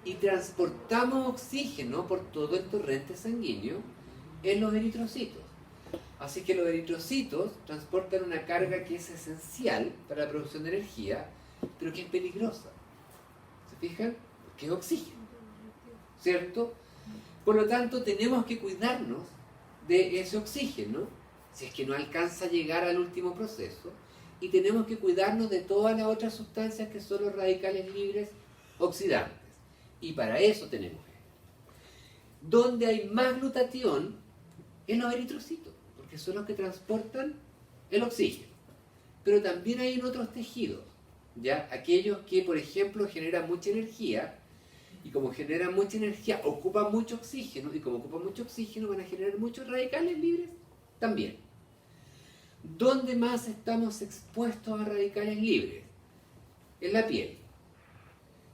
S1: Y transportamos oxígeno por todo el torrente sanguíneo en los eritrocitos. Así que los eritrocitos transportan una carga que es esencial para la producción de energía, pero que es peligrosa. ¿Se fijan? Que es oxígeno, ¿cierto? Por lo tanto, tenemos que cuidarnos de ese oxígeno, si es que no alcanza a llegar al último proceso, y tenemos que cuidarnos de todas las otras sustancias que son los radicales libres oxidantes. Y para eso tenemos esto. Donde hay más glutatión, en los eritrocitos, porque son los que transportan el oxígeno. Pero también hay en otros tejidos, ¿ya? Aquellos que, por ejemplo, generan mucha energía, y como generan mucha energía, ocupan mucho oxígeno, y como ocupan mucho oxígeno, van a generar muchos radicales libres también. ¿Dónde más estamos expuestos a radicales libres? En la piel.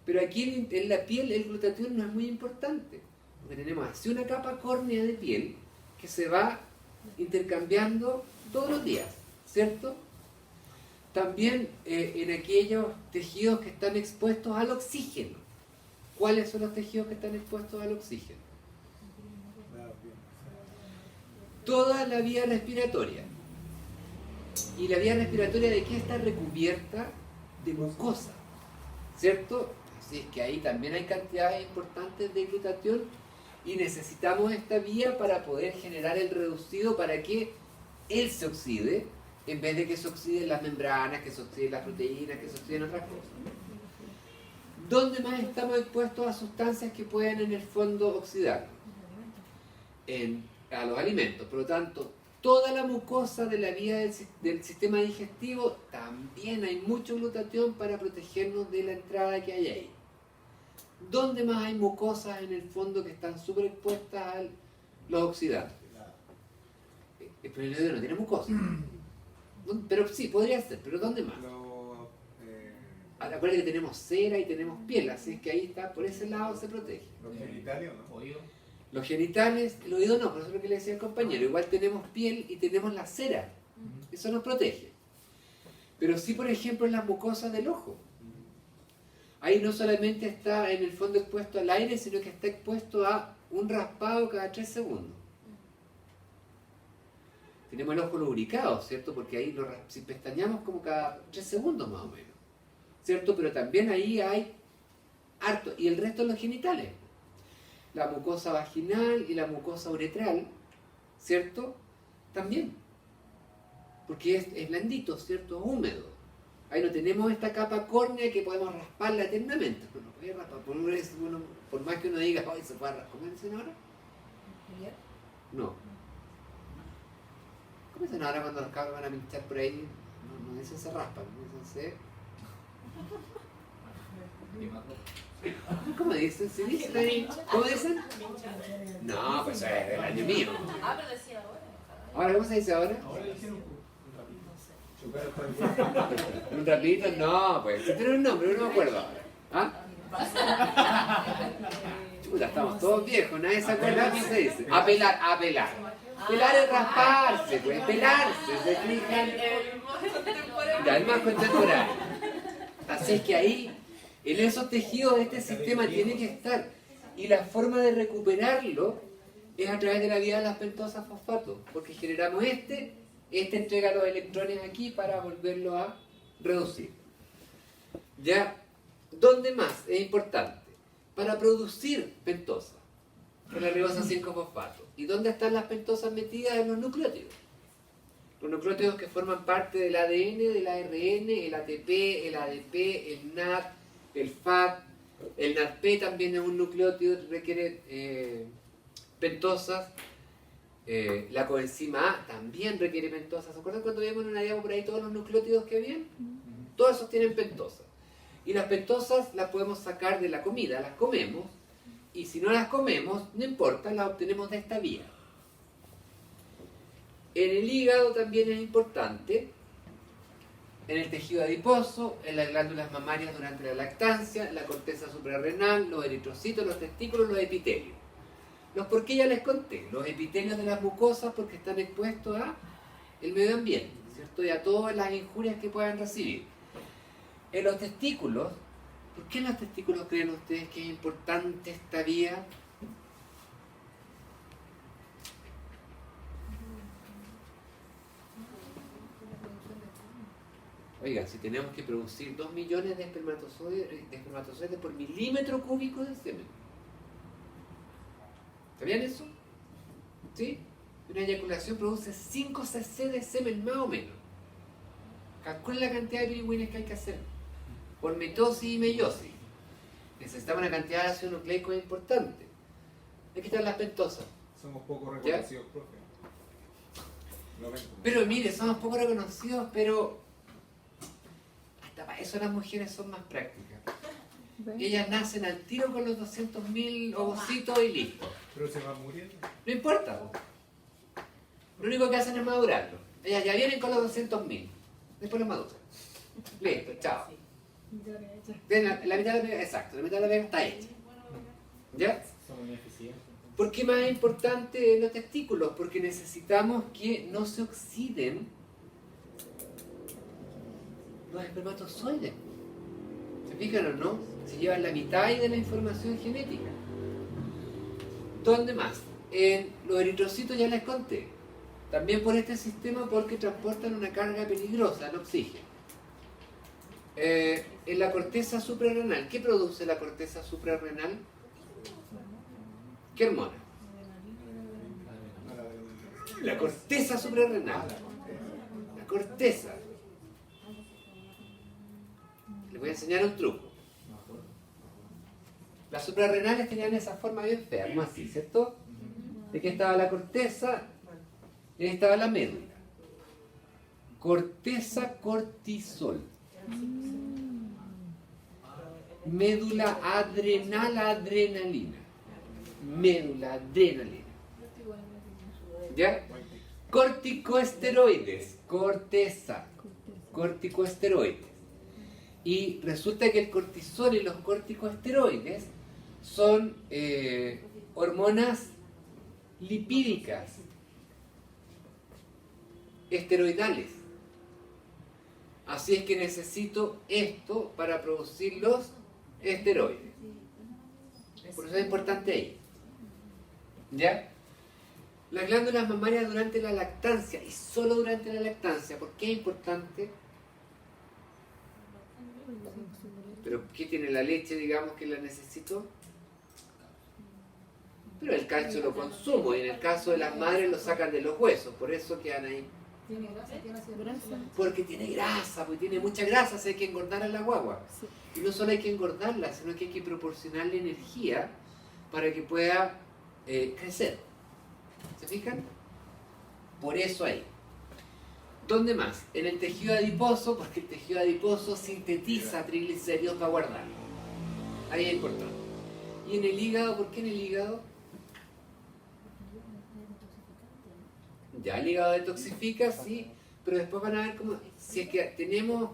S1: Pero aquí en la piel el glutatión no es muy importante, porque tenemos así una capa córnea de piel que se va intercambiando todos los días, ¿cierto? También en aquellos tejidos que están expuestos al oxígeno. ¿Cuáles son los tejidos que están expuestos al oxígeno? Toda la vía respiratoria. ¿Y la vía respiratoria de qué está recubierta? De mucosa, ¿cierto? Así es que ahí también hay cantidades importantes de glutatión y necesitamos esta vía para poder generar el reducido para que él se oxide, en vez de que se oxiden las membranas, que se oxiden las proteínas, que se oxiden otras cosas. ¿Dónde más estamos expuestos a sustancias que pueden en el fondo oxidar? A los alimentos. Por lo tanto, toda la mucosa de la vía del sistema digestivo, también hay mucho glutatión para protegernos de la entrada que hay ahí. ¿Dónde más hay mucosas en el fondo que están súper expuestas a los oxidantes? Pero el dedo no tiene mucosa. Pero sí, podría ser, pero ¿dónde más? Acuérdense que tenemos cera y tenemos piel, así es que ahí está, por ese lado se protege.
S6: ¿Los genitales o no?
S2: Oído.
S1: Los genitales, el oído no, por eso es lo que le decía el compañero. Igual tenemos piel y tenemos la cera. Eso nos protege. Pero sí, por ejemplo, en las mucosas del ojo. Ahí no solamente está en el fondo expuesto al aire, sino que está expuesto a un raspado cada 3 segundos. Tenemos el ojo lubricado, ¿cierto? Porque ahí si pestañeamos como cada 3 segundos más o menos, ¿cierto? Pero también ahí hay harto. Y el resto de los genitales. La mucosa vaginal y la mucosa uretral, ¿cierto? También. Porque es blandito, ¿cierto? Es húmedo. Ahí no tenemos esta capa córnea que podemos rasparla eternamente. Pero no puede raspar. Por más que uno diga, ¡ay, se puede raspar! ¿Cómo dicen ahora? No. ¿Cómo dicen ahora cuando los cabros van a pinchar por ahí? No dicen se raspan, no dicen se... ¿Cómo dicen? ¿Se dicen ahí? ¿Cómo dicen? No, pues es el año mío.
S4: Pero decía ahora.
S1: Ahora, ¿cómo se dice ahora?
S2: Ahora dijeron
S1: ¿Un rapidito? No, pues. Tiene un nombre, no me acuerdo ahora. ¿Ah? Chuta, estamos todos viejos, nadie se acuerda cómo se dice. Apelar, apelar. Pelar es rasparse, pues, pelarse, ¿se fijan? Ya, es más contemporáneo. Así es que ahí, en esos tejidos, este sistema tiene que estar. Y la forma de recuperarlo es a través de la vía de las pentosas fosfato, porque generamos este entrega los electrones aquí para volverlo a reducir. ¿Ya? ¿Dónde más es importante? Para producir pentosa, con la ribosa 5-fosfato. ¿Y dónde están las pentosas metidas? En los nucleótidos. Los nucleótidos que forman parte del ADN, del ARN, el ATP, el ADP, el NAD, el FAT. El NADP también es un nucleótido que requiere pentosas. La coenzima A también requiere pentosas. ¿Se acuerdan cuando vimos en una diapo por ahí todos los nucleótidos que habían? Todos esos tienen pentosas. Y las pentosas las podemos sacar de la comida, las comemos. Y si no las comemos, no importa, las obtenemos de esta vía. En el hígado también es importante, en el tejido adiposo, en las glándulas mamarias durante la lactancia, en la corteza suprarrenal, los eritrocitos, los testículos, los epitelios. Los por qué ya les conté, los epitelios de las mucosas porque están expuestos a el medio ambiente, ¿cierto? Y a todas las injurias que puedan recibir. En los testículos, ¿por qué en los testículos creen ustedes que es importante esta vía? Oiga, si tenemos que producir 2 millones de espermatozoides por milímetro cúbico de semen. ¿Sabían eso? ¿Sí? Una eyaculación produce 5 cc de semen más o menos. Calculen la cantidad de pirigüines que hay que hacer. Por mitosis y meiosis. Necesitamos una cantidad de ácido nucleico importante. Aquí están las pentosas.
S6: Somos poco reconocidos, profe.
S1: Pero mire, somos poco reconocidos, pero hasta para eso las mujeres son más prácticas. Ellas nacen al tiro con los 200.000 ovocitos y listo.
S6: Pero se van muriendo.
S1: No importa. Lo único que hacen es madurarlo. Ellas ya vienen con los 200.000. Después los maduran. Listo, chao. La mitad de la pega, exacto, la mitad de la pega está hecha. ¿Ya?
S2: Son muy eficientes.
S1: ¿Por qué más importante los testículos? Porque necesitamos que no se oxiden los espermatozoides. ¿Se fijan o no? Se llevan la mitad ahí de la información genética. ¿Dónde más? En los eritrocitos ya les conté. También por este sistema porque transportan una carga peligrosa, el oxígeno. En la corteza suprarrenal, ¿qué produce la corteza suprarrenal? ¿Qué hormona? La corteza suprarrenal. La corteza. Les voy a enseñar un truco. Las suprarrenales tenían esa forma bien fea, como así, ¿cierto? De que estaba la corteza y ahí estaba la médula. Corteza cortisol. Médula adrenal, adrenalina. Médula adrenalina. ¿Ya? Corticosteroides. Corteza. Corticosteroides. Y resulta que el cortisol y los corticosteroides son hormonas lipídicas, esteroidales. Así es que necesito esto para producir los esteroides. Por eso es importante ahí. ¿Ya? Las glándulas mamarias durante la lactancia, y solo durante la lactancia. ¿Por qué es importante? ¿Pero qué tiene la leche, digamos, que la necesito? Pero el calcio lo consumo, y en el caso de las madres lo sacan de los huesos, por eso quedan ahí.
S5: Tiene grasa, tiene ácido
S3: Grasa.
S1: Porque tiene grasa, porque tiene mucha grasa, hay que engordar a la guagua.
S3: Sí.
S1: Y no solo hay que engordarla, sino que hay que proporcionarle energía para que pueda crecer. ¿Se fijan? Por eso ahí. ¿Dónde más? En el tejido adiposo, porque el tejido adiposo sintetiza triglicéridos para guardarlo. Ahí es importante. Y en el hígado, ¿por qué en el hígado? Ya el hígado detoxifica, sí, pero después van a ver cómo, si es que tenemos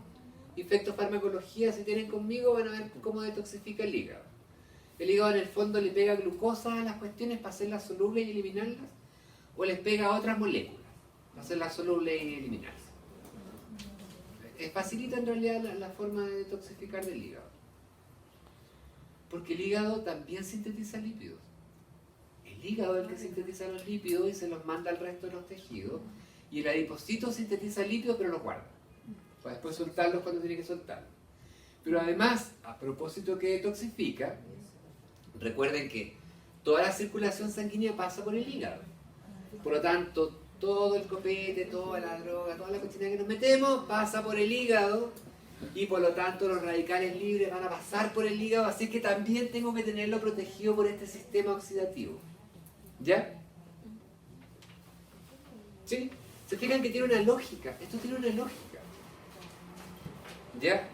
S1: efectos farmacología, si tienen conmigo, van a ver cómo detoxifica el hígado. El hígado en el fondo le pega glucosa a las cuestiones para hacerlas solubles y eliminarlas, o les pega a otras moléculas para hacerlas solubles y eliminarlas. Facilita en realidad la forma de detoxificar del hígado. Porque el hígado también sintetiza lípidos. El hígado es el que sintetiza los lípidos y se los manda al resto de los tejidos. Y el adipocito sintetiza lípidos pero los guarda. Para después soltarlos cuando tiene que soltarlos. Pero además, a propósito que detoxifica, recuerden que toda la circulación sanguínea pasa por el hígado. Por lo tanto, todo el copete, toda la droga, toda la cochinada que nos metemos pasa por el hígado. Y por lo tanto los radicales libres van a pasar por el hígado, así que también tengo que tenerlo protegido por este sistema oxidativo. ¿Ya? ¿Sí? Se fijan que tiene una lógica, esto tiene una lógica. ¿Ya?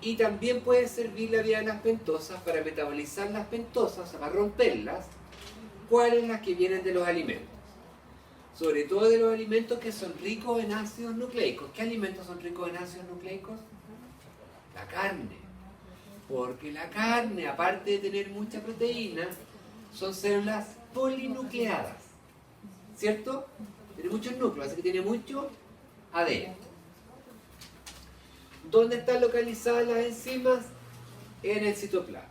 S1: Y también puede servir la vía de las pentosas para metabolizar las pentosas, o sea, para romperlas. ¿Cuáles? Las que vienen de los alimentos. sobre todo de los alimentos que son ricos en ácidos nucleicos. ¿Qué alimentos son ricos en ácidos nucleicos? La carne. Porque la carne, aparte de tener mucha proteína, son células polinucleadas. ¿Cierto? Tiene muchos núcleos, así que tiene mucho ADN. ¿Dónde están localizadas las enzimas? En el citoplasma.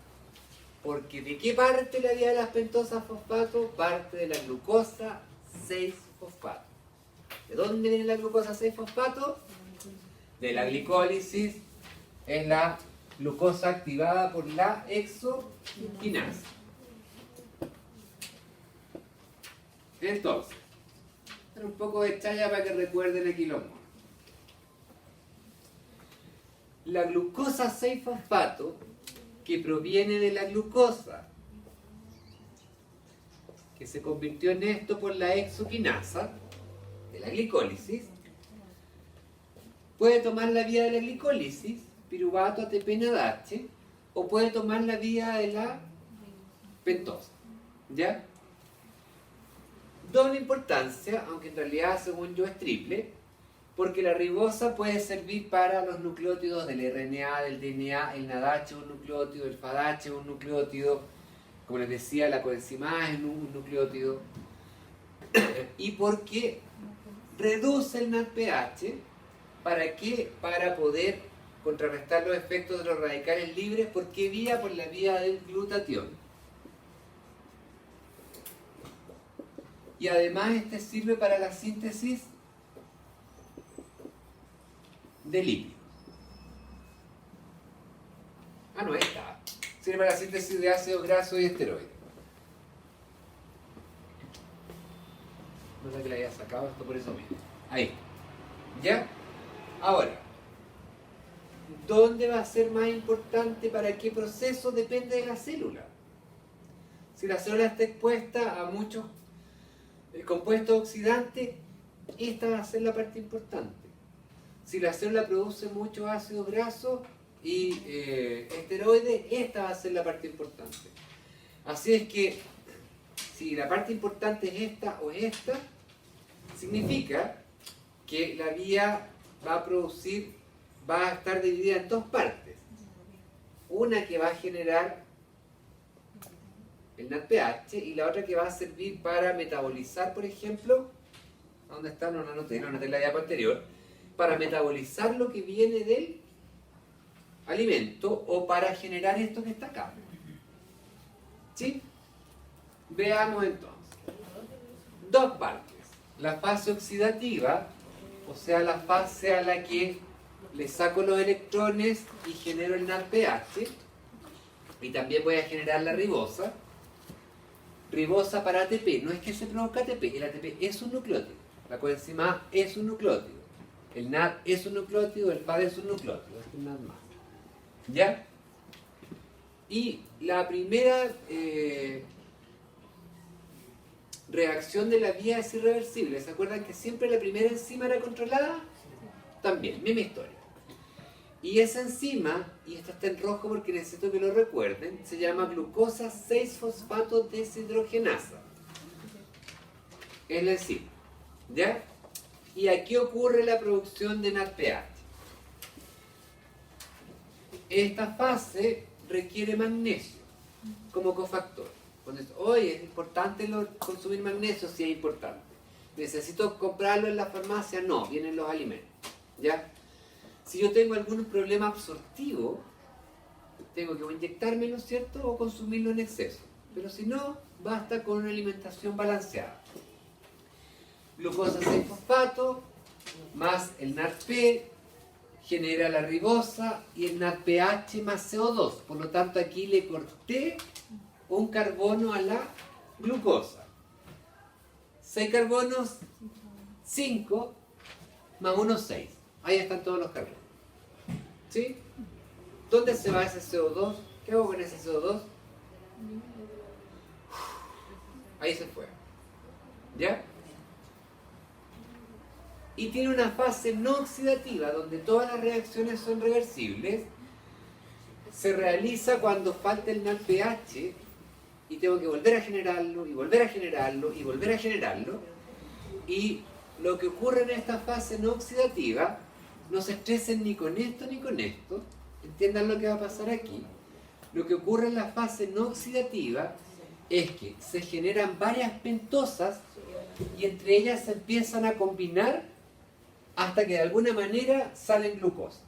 S1: Porque ¿de qué parte la vía de las pentosas fosfato? Parte de la glucosa 6-fosfato. ¿De dónde viene la glucosa 6-fosfato? De la glicólisis en la glucosa activada por la exoquinasa. Entonces, un poco de chaya para que recuerden aquí los monos. La glucosa 6-fosfato, que proviene de la glucosa, que se convirtió en esto por la exoquinasa, de la glicólisis, puede tomar la vía de la glicólisis, piruvato, ATP, NADH, o puede tomar la vía de la pentosa. ¿Ya? Doble importancia, aunque en realidad según yo es triple, porque la ribosa puede servir para los nucleótidos del RNA, del DNA, el NADH es un nucleótido, el FADH es un nucleótido, como les decía, la coenzima A es un nucleótido, y porque reduce el NADPH, ¿para qué? Para poder contrarrestar los efectos de los radicales libres. ¿Por qué vía? Por la vía del glutatión. Y además este sirve para la síntesis de lípidos. Ah, no, esta. Sirve para la síntesis de ácidos grasos y esteroides. No sé que la haya sacado esto por eso mismo. Ahí. ¿Ya? Ahora, ¿dónde va a ser más importante para qué proceso? Depende de la célula. Si la célula está expuesta a muchos compuestos oxidantes, esta va a ser la parte importante. Si la célula produce muchos ácidos grasos y esteroides, esta va a ser la parte importante. Así es que, si la parte importante es esta o esta, significa que la vía va a estar dividida en dos partes. Una que va a generar el NADPH y la otra que va a servir para metabolizar, por ejemplo, ¿dónde está? No anoté la diapo anterior, para metabolizar lo que viene del alimento o para generar esto que está acá. ¿Sí? Veamos entonces. Dos partes. La fase oxidativa, o sea, la fase a la que le saco los electrones y genero el NADPH, y también voy a generar la ribosa. Ribosa para ATP, no es que se produzca ATP, el ATP es un nucleótido, la coenzima A es un nucleótido, el NAD es un nucleótido, el FAD es un nucleótido, es un NAD más. ¿Ya? Y la primera reacción de la vía es irreversible. ¿Se acuerdan que siempre la primera enzima era controlada? También, misma historia. Y esa enzima, y esta está en rojo porque necesito que lo recuerden, se llama glucosa 6-fosfato deshidrogenasa. Es la enzima. ¿Ya? Y aquí ocurre la producción de NADPH. Esta fase requiere magnesio como cofactor. Oye, ¿es importante consumir magnesio? Sí, es importante. ¿Necesito comprarlo en la farmacia? No, vienen los alimentos. ¿Ya? Si yo tengo algún problema absortivo, tengo que inyectármelo, ¿cierto? O consumirlo en exceso. Pero si no, basta con una alimentación balanceada. Glucosa 6-fosfato más el NADP genera la ribosa y el NADPH más CO2. Por lo tanto, aquí le corté un carbono a la glucosa. 6 carbonos, 5 más 1, 6. Ahí están todos los carbonos. ¿Sí? ¿Dónde se va ese CO2? ¿Qué hago con ese CO2? Ahí se fue. ¿Ya? Y tiene una fase no oxidativa, donde todas las reacciones son reversibles. Se realiza cuando falta el NADPH y tengo que volver a generarlo, y volver a generarlo, y volver a generarlo. Y lo que ocurre en esta fase no oxidativa, no se estresen ni con esto ni con esto, entiendan lo que va a pasar aquí. Lo que ocurre en la fase no oxidativa es que se generan varias pentosas y entre ellas se empiezan a combinar hasta que de alguna manera salen glucosa.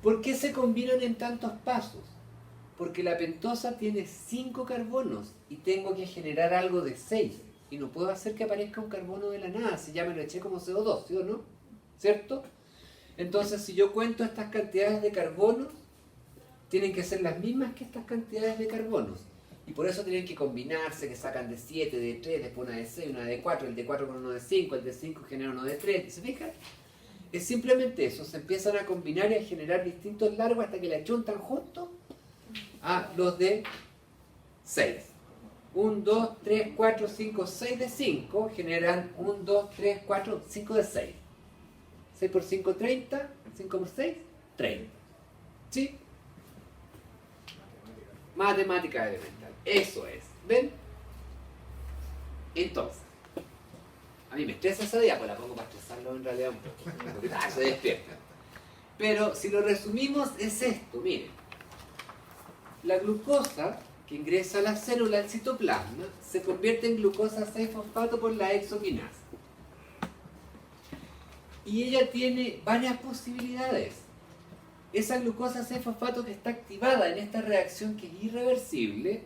S1: ¿Por qué se combinan en tantos pasos? Porque la pentosa tiene 5 carbonos y tengo que generar algo de 6. Y no puedo hacer que aparezca un carbono de la nada, si ya me lo eché como CO2, ¿sí o no? ¿Cierto? Entonces, si yo cuento estas cantidades de carbonos, tienen que ser las mismas que estas cantidades de carbonos. Y por eso tienen que combinarse, que sacan de 7, de 3, después una de 6, una de 4, el de 4 con uno de 5, el de 5 genera uno de 3. ¿Se fijan? Es simplemente eso, se empiezan a combinar y a generar distintos largos hasta que le achuntan juntos a los de 6. 1, 2, 3, 4, 5, 6 de 5 generan 1, 2, 3, 4, 5 de 6. 6 por 5, 30. 5 por 6, 30. ¿Sí? Matemática elemental. Eso es. ¿Ven? Entonces, a mí me estresa esa idea, pues la pongo para estresarlo en realidad un poco. Se despierta. Pero si lo resumimos es esto, miren. La glucosa que ingresa a la célula, al citoplasma, se convierte en glucosa 6-fosfato por la hexoquinasa. Y ella tiene varias posibilidades. Esa glucosa 6-fosfato que está activada en esta reacción que es irreversible,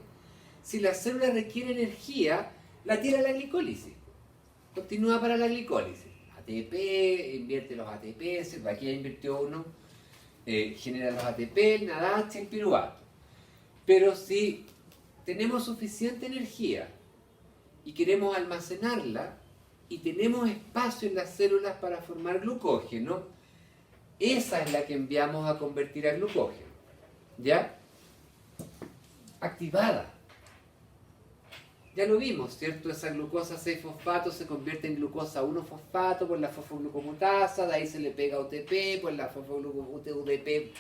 S1: si la célula requiere energía, la tira a la glicólisis. Continúa para la glicólisis. ATP, invierte los ATP, aquí ya invirtió uno, genera los ATP, el NADH, el piruvato. Pero si tenemos suficiente energía y queremos almacenarla y tenemos espacio en las células para formar glucógeno, esa es la que enviamos a convertir a glucógeno. ¿Ya? Activada. Ya lo vimos, ¿cierto? Esa glucosa 6-fosfato se convierte en glucosa 1-fosfato por la fosfoglucomutasa, de ahí se le pega UTP por la fosfoglucomutp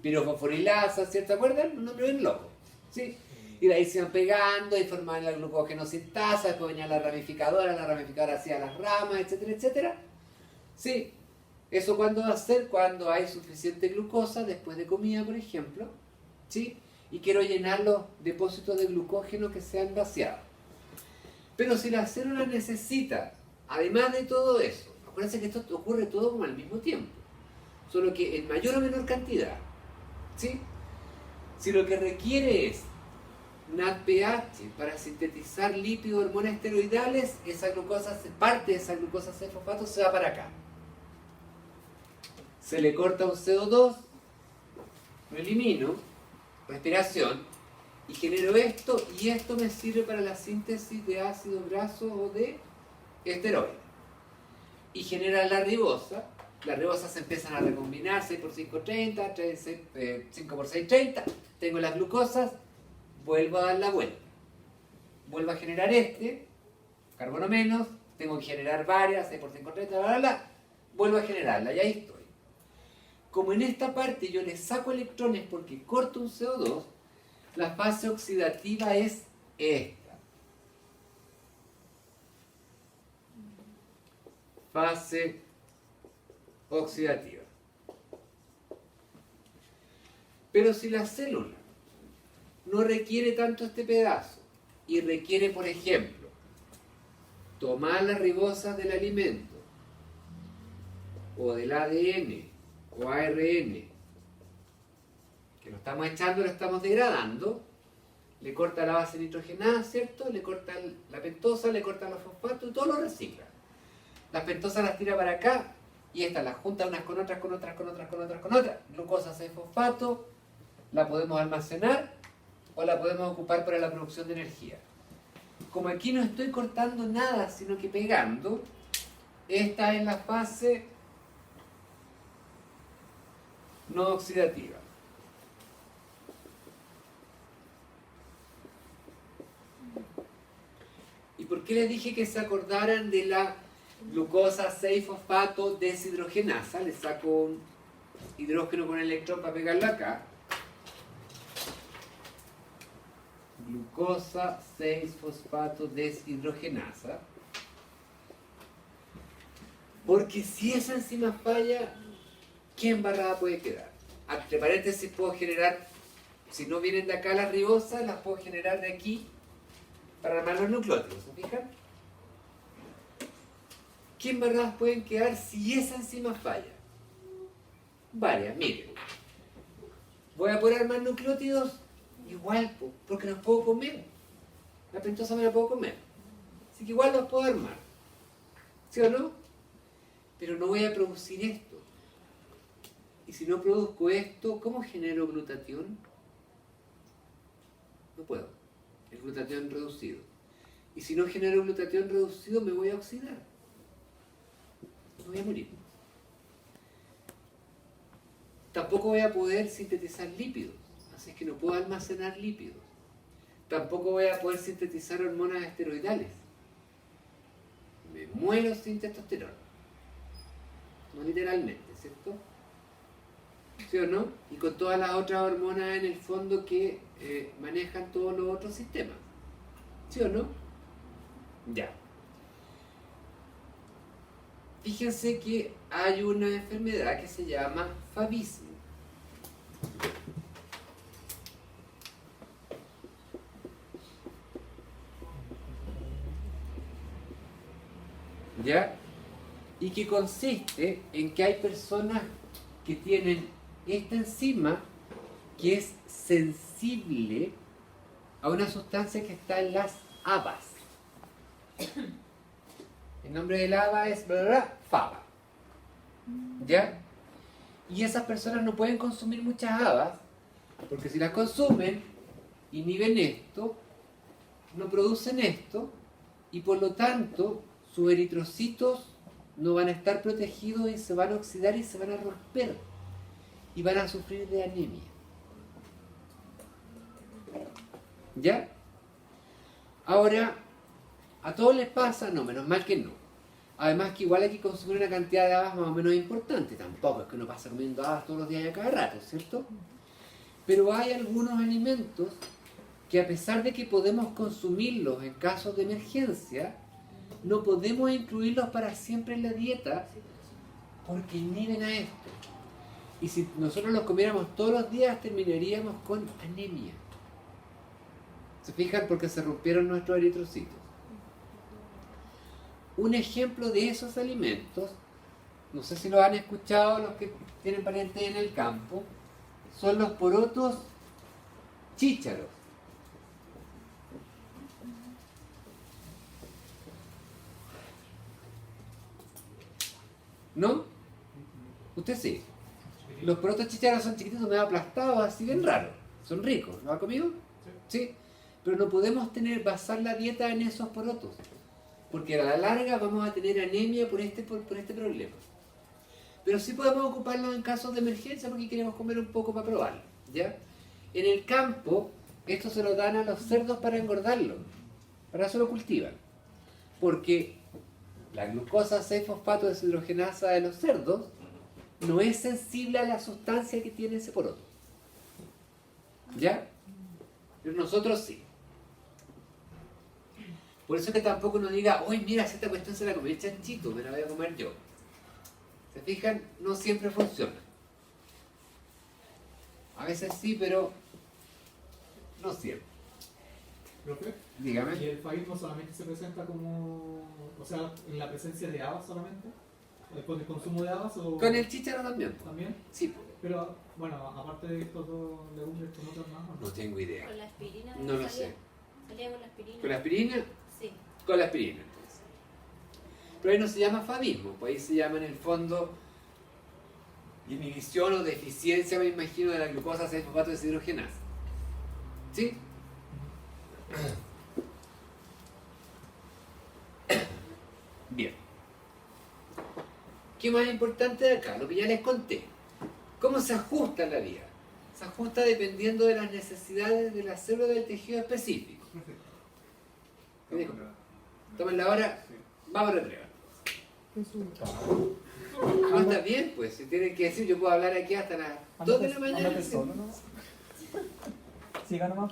S1: pirofosforilasa, ¿cierto? ¿Se acuerdan? Un nombre bien loco. ¿Sí? Y de ahí se iban pegando y formaban la glucógeno sintasa, después venía la ramificadora hacía las ramas, etcétera, etcétera. ¿Sí? ¿Eso cuándo va a ser? Cuando hay suficiente glucosa después de comida, por ejemplo. ¿Sí? Y quiero llenar los depósitos de glucógeno que se han vaciado. Pero si la célula necesita, además de todo eso, acuérdense que esto ocurre todo como al mismo tiempo, solo que en mayor o menor cantidad. ¿Sí? Si lo que requiere es NADPH para sintetizar lípidos, hormonas esteroidales, esa glucosa, parte de esa glucosa 6-fosfato se va para acá. Se le corta un CO2, lo elimino, respiración, y genero esto, y esto me sirve para la síntesis de ácido graso o de esteroides. Y genera la ribosa. Las ribosas se empiezan a recombinar, 6 por 5, 30, 5 por 6, 30. Tengo las glucosas, vuelvo a dar la vuelta. Vuelvo a generar carbono menos, tengo que generar varias, 6 por 5, 30, bla, bla, bla. Vuelvo a generarla, y ahí estoy. Como en esta parte yo le saco electrones porque corto un CO2, la fase oxidativa es esta. Fase oxidativa. Pero si la célula no requiere tanto este pedazo y requiere, por ejemplo, tomar las ribosas del alimento o del ADN o ARN, que lo estamos echando, lo estamos degradando, le corta la base nitrogenada, ¿cierto? Le corta la pentosa, le corta los fosfatos y todo lo recicla. Las pentosas las tira para acá y estas las junta unas con otras, con otras, con otras, con otras, con otras. Glucosa 6-fosfato, la podemos almacenar o la podemos ocupar para la producción de energía. Como aquí no estoy cortando nada, sino que pegando, esta es la fase no oxidativa. ¿Y por qué les dije que se acordaran de la glucosa 6-fosfato deshidrogenasa? Le saco un hidrógeno con electrón para pegarlo acá. glucosa 6-fosfato deshidrogenasa. Porque si esa enzima falla, ¿qué embarrada puede quedar? Entre paréntesis puedo generar, si no vienen de acá las ribosas, las puedo generar de aquí para armar los nucleótidos, ¿se fijan? ¿Qué embarradas pueden quedar si esa enzima falla? Varias, miren. Voy a poder armar nucleótidos igual, porque los puedo comer. La pentosa me la puedo comer. Así que igual los puedo armar. ¿Sí o no? Pero no voy a producir esto. Y si no produzco esto, ¿cómo genero glutatión? No puedo. El glutatión reducido. Y si no genero glutatión reducido, me voy a oxidar. Me voy a morir. Tampoco voy a poder sintetizar lípidos. Así que no puedo almacenar lípidos. Tampoco voy a poder sintetizar hormonas esteroidales. Me muero sin testosterona. No literalmente, ¿cierto? ¿Sí o no? Y con todas las otras hormonas en el fondo que manejan todos los otros sistemas. ¿Sí o no? Ya. Fíjense que hay una enfermedad que se llama favismo. ¿Ya? Y que consiste en que hay personas que tienen esta enzima que es sensible a una sustancia que está en las habas. El nombre del haba es faba. ¿Ya? Y esas personas no pueden consumir muchas habas porque si las consumen, inhiben esto, no producen esto y por lo tanto sus eritrocitos no van a estar protegidos y se van a oxidar y se van a romper y van a sufrir de anemia. ¿Ya? Ahora, ¿a todos les pasa? No, menos mal que no. Además que igual hay que consumir una cantidad de habas más o menos importante. Tampoco es que uno pasa comiendo habas todos los días y a cada rato, ¿cierto? Pero hay algunos alimentos que a pesar de que podemos consumirlos en casos de emergencia, no podemos incluirlos para siempre en la dieta porque inhiben a esto. Y si nosotros los comiéramos todos los días, terminaríamos con anemia. ¿Se fijan? Porque se rompieron nuestros eritrocitos. Un ejemplo de esos alimentos, no sé si lo han escuchado los que tienen parientes en el campo, son los porotos chícharos. ¿No? Usted sí. Los porotos chícharos son chiquititos, medio aplastados, así bien raros. Son ricos. ¿Lo ha comido? Sí. Pero no podemos basar la dieta en esos porotos. Porque a la larga vamos a tener anemia por este problema. Pero sí podemos ocuparlos en casos de emergencia porque queremos comer un poco para probarlo. ¿Ya? En el campo, esto se lo dan a los cerdos para engordarlos. Para eso lo cultivan. Porque la glucosa 6-fosfato deshidrogenasa de los cerdos no es sensible a la sustancia que tiene ese poroto. ¿Ya? Pero nosotros sí. Por eso que tampoco nos diga, uy, mira, si esta cuestión se la comió el chanchito, me la voy a comer yo. ¿Se fijan? No siempre funciona. A veces sí, pero no siempre.
S2: ¿Profe?
S1: Dígame.
S2: ¿Y el favismo solamente se presenta como, o sea, en la presencia de habas solamente? ¿Con el consumo de habas o...?
S1: Con el chícharo también.
S2: ¿También?
S1: Sí.
S2: Pero, bueno, aparte de estos dos legumbres, ¿con otros más o no?
S1: No tengo idea.
S4: Con la aspirina.
S1: No lo sé.
S4: Salía con la aspirina.
S1: ¿Con la aspirina?
S4: Sí.
S1: Con la aspirina, entonces. Pero ahí no se llama favismo, pues ahí se llama en el fondo inhibición o deficiencia, me imagino, de la glucosa 6-fosfato deshidrogenasa. ¿Sí? Bien. ¿Qué más importante de acá? Lo que ya les conté. ¿Cómo se ajusta la vida? Se ajusta dependiendo de las necesidades de la célula del tejido específico. ¿Qué dijo? Tomen la hora, vamos a recrear. No, está bien, pues, si tienen que decir, yo puedo hablar aquí hasta las 2 de la mañana.
S7: Siga nomás.